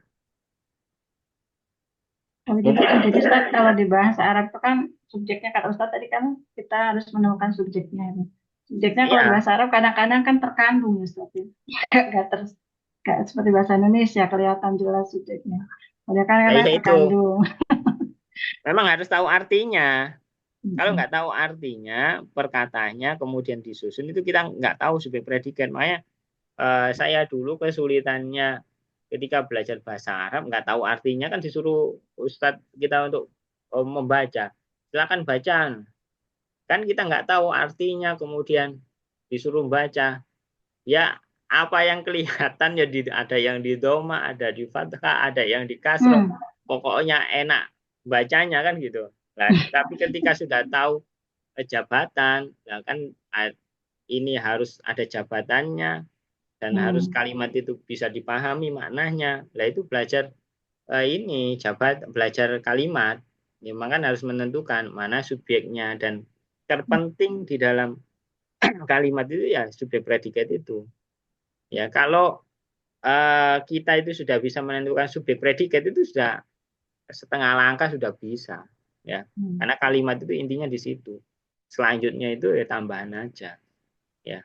Jadi Ustaz, kalau di bahasa Arab itu kan subjeknya kata Ustaz tadi kan kita harus menemukan subjeknya. Subjeknya kalau di bahasa Arab kadang-kadang kan terkandung Ustaz. Gak seperti bahasa Indonesia kelihatan jelas subjeknya. Kadang-kadang terkandung. Memang harus tahu artinya. Kalau nggak tahu artinya, perkataannya kemudian disusun itu kita nggak tahu subjek predikat. Makanya saya dulu kesulitannya ketika belajar bahasa Arab nggak tahu artinya kan disuruh Ustadz kita untuk membaca. Silakan baca. Kan kita nggak tahu artinya kemudian disuruh baca. Ya apa yang kelihatan ya ada yang di doma, ada di fathah, ada yang di kasroh. Pokoknya enak bacanya kan gitu. Nah, tapi ketika sudah tahu jabatan, ya kan ini harus ada jabatannya dan harus kalimat itu bisa dipahami maknanya. Nah itu belajar ini belajar kalimat. Ya, maka harus menentukan mana subjeknya dan terpenting di dalam kalimat itu ya subjek predikat itu. Ya kalau kita itu sudah bisa menentukan subjek predikat itu sudah setengah langkah sudah bisa ya karena kalimat itu intinya di situ. Selanjutnya itu ya tambahan aja ya.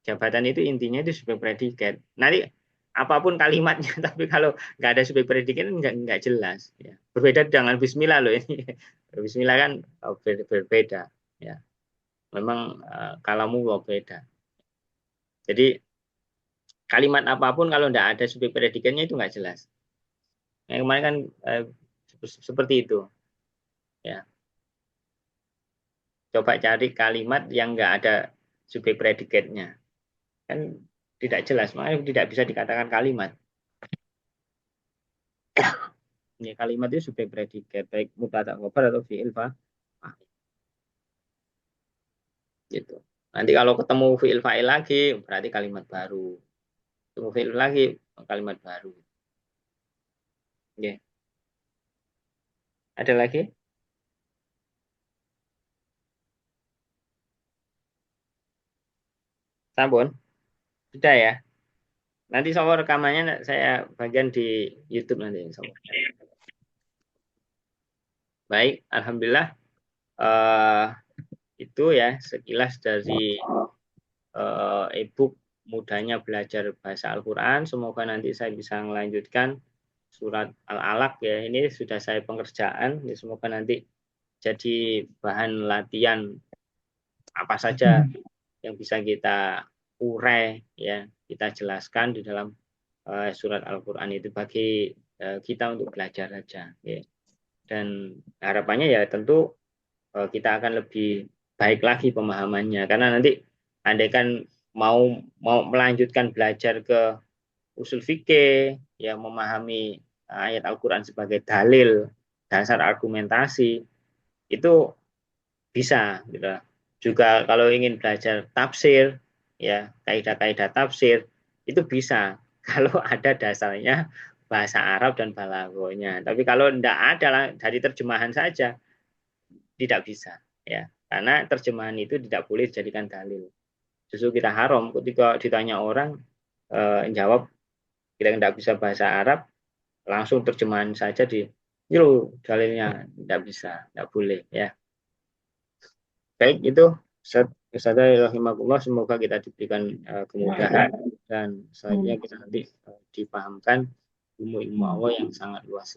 Jabatan itu intinya itu subjek predikat. Nanti apapun kalimatnya tapi kalau nggak ada subjek predikat nggak jelas ya. Berbeda dengan bismillah loh ini. Bismillah kan berbeda ya. Memang kalamu beda. Jadi kalimat apapun kalau nggak ada subjek predikatnya itu nggak jelas. Yang kemarin kan seperti itu. Ya. Coba cari kalimat yang nggak ada subjek predikatnya. Kan tidak jelas, makanya tidak bisa dikatakan kalimat. Ya, kalimat itu subjek predikat, baik mubtada khobar atau fi'il fa'il. Gitu. Nanti kalau ketemu fi'il fa'il lagi, berarti kalimat baru. Ketemu fi'il lagi, kalimat baru. Ya. Ada lagi? Sampun? Sudah ya? Nanti soal rekamannya saya bagian di YouTube nanti. Baik, alhamdulillah itu ya sekilas dari e-book mudahnya belajar bahasa Al-Quran. Semoga nanti saya bisa melanjutkan surat Al-Alaq ya. Ini sudah saya pengerjaan. Ya, semoga nanti jadi bahan latihan apa saja yang bisa kita urai, ya, kita jelaskan di dalam surat Al-Quran itu bagi kita untuk belajar saja, ya. Dan harapannya ya tentu kita akan lebih baik lagi pemahamannya, karena nanti andaikan mau melanjutkan belajar ke usul fikih, ya, memahami ayat Al-Quran sebagai dalil, dasar argumentasi, itu bisa, gitu. Juga kalau ingin belajar tafsir, ya, kaidah-kaidah tafsir, itu bisa kalau ada dasarnya bahasa Arab dan balaghahnya. Tapi kalau tidak ada dari terjemahan saja, tidak bisa, ya, karena terjemahan itu tidak boleh dijadikan dalil. Justru kita haram ketika ditanya orang jawab kita tidak bisa bahasa Arab, langsung terjemahan saja di itu dalilnya, tidak bisa, tidak boleh, ya. Baik, itu Ustaz rahimahullah, semoga kita diberikan kemudahan dan selanjutnya kita nanti dipahamkan ilmu-ilmu Allah yang sangat luas.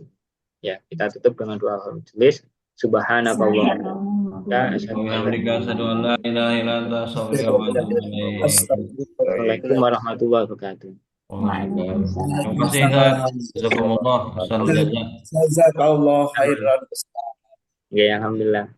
Ya, kita tutup dengan doa majelis. Subhanakallahumma Assalamualaikum warahmatullahi wabarakatuh. Terima kasih Ustaz. Jazakumullah. Jazakallah khairan. Ya, alhamdulillah.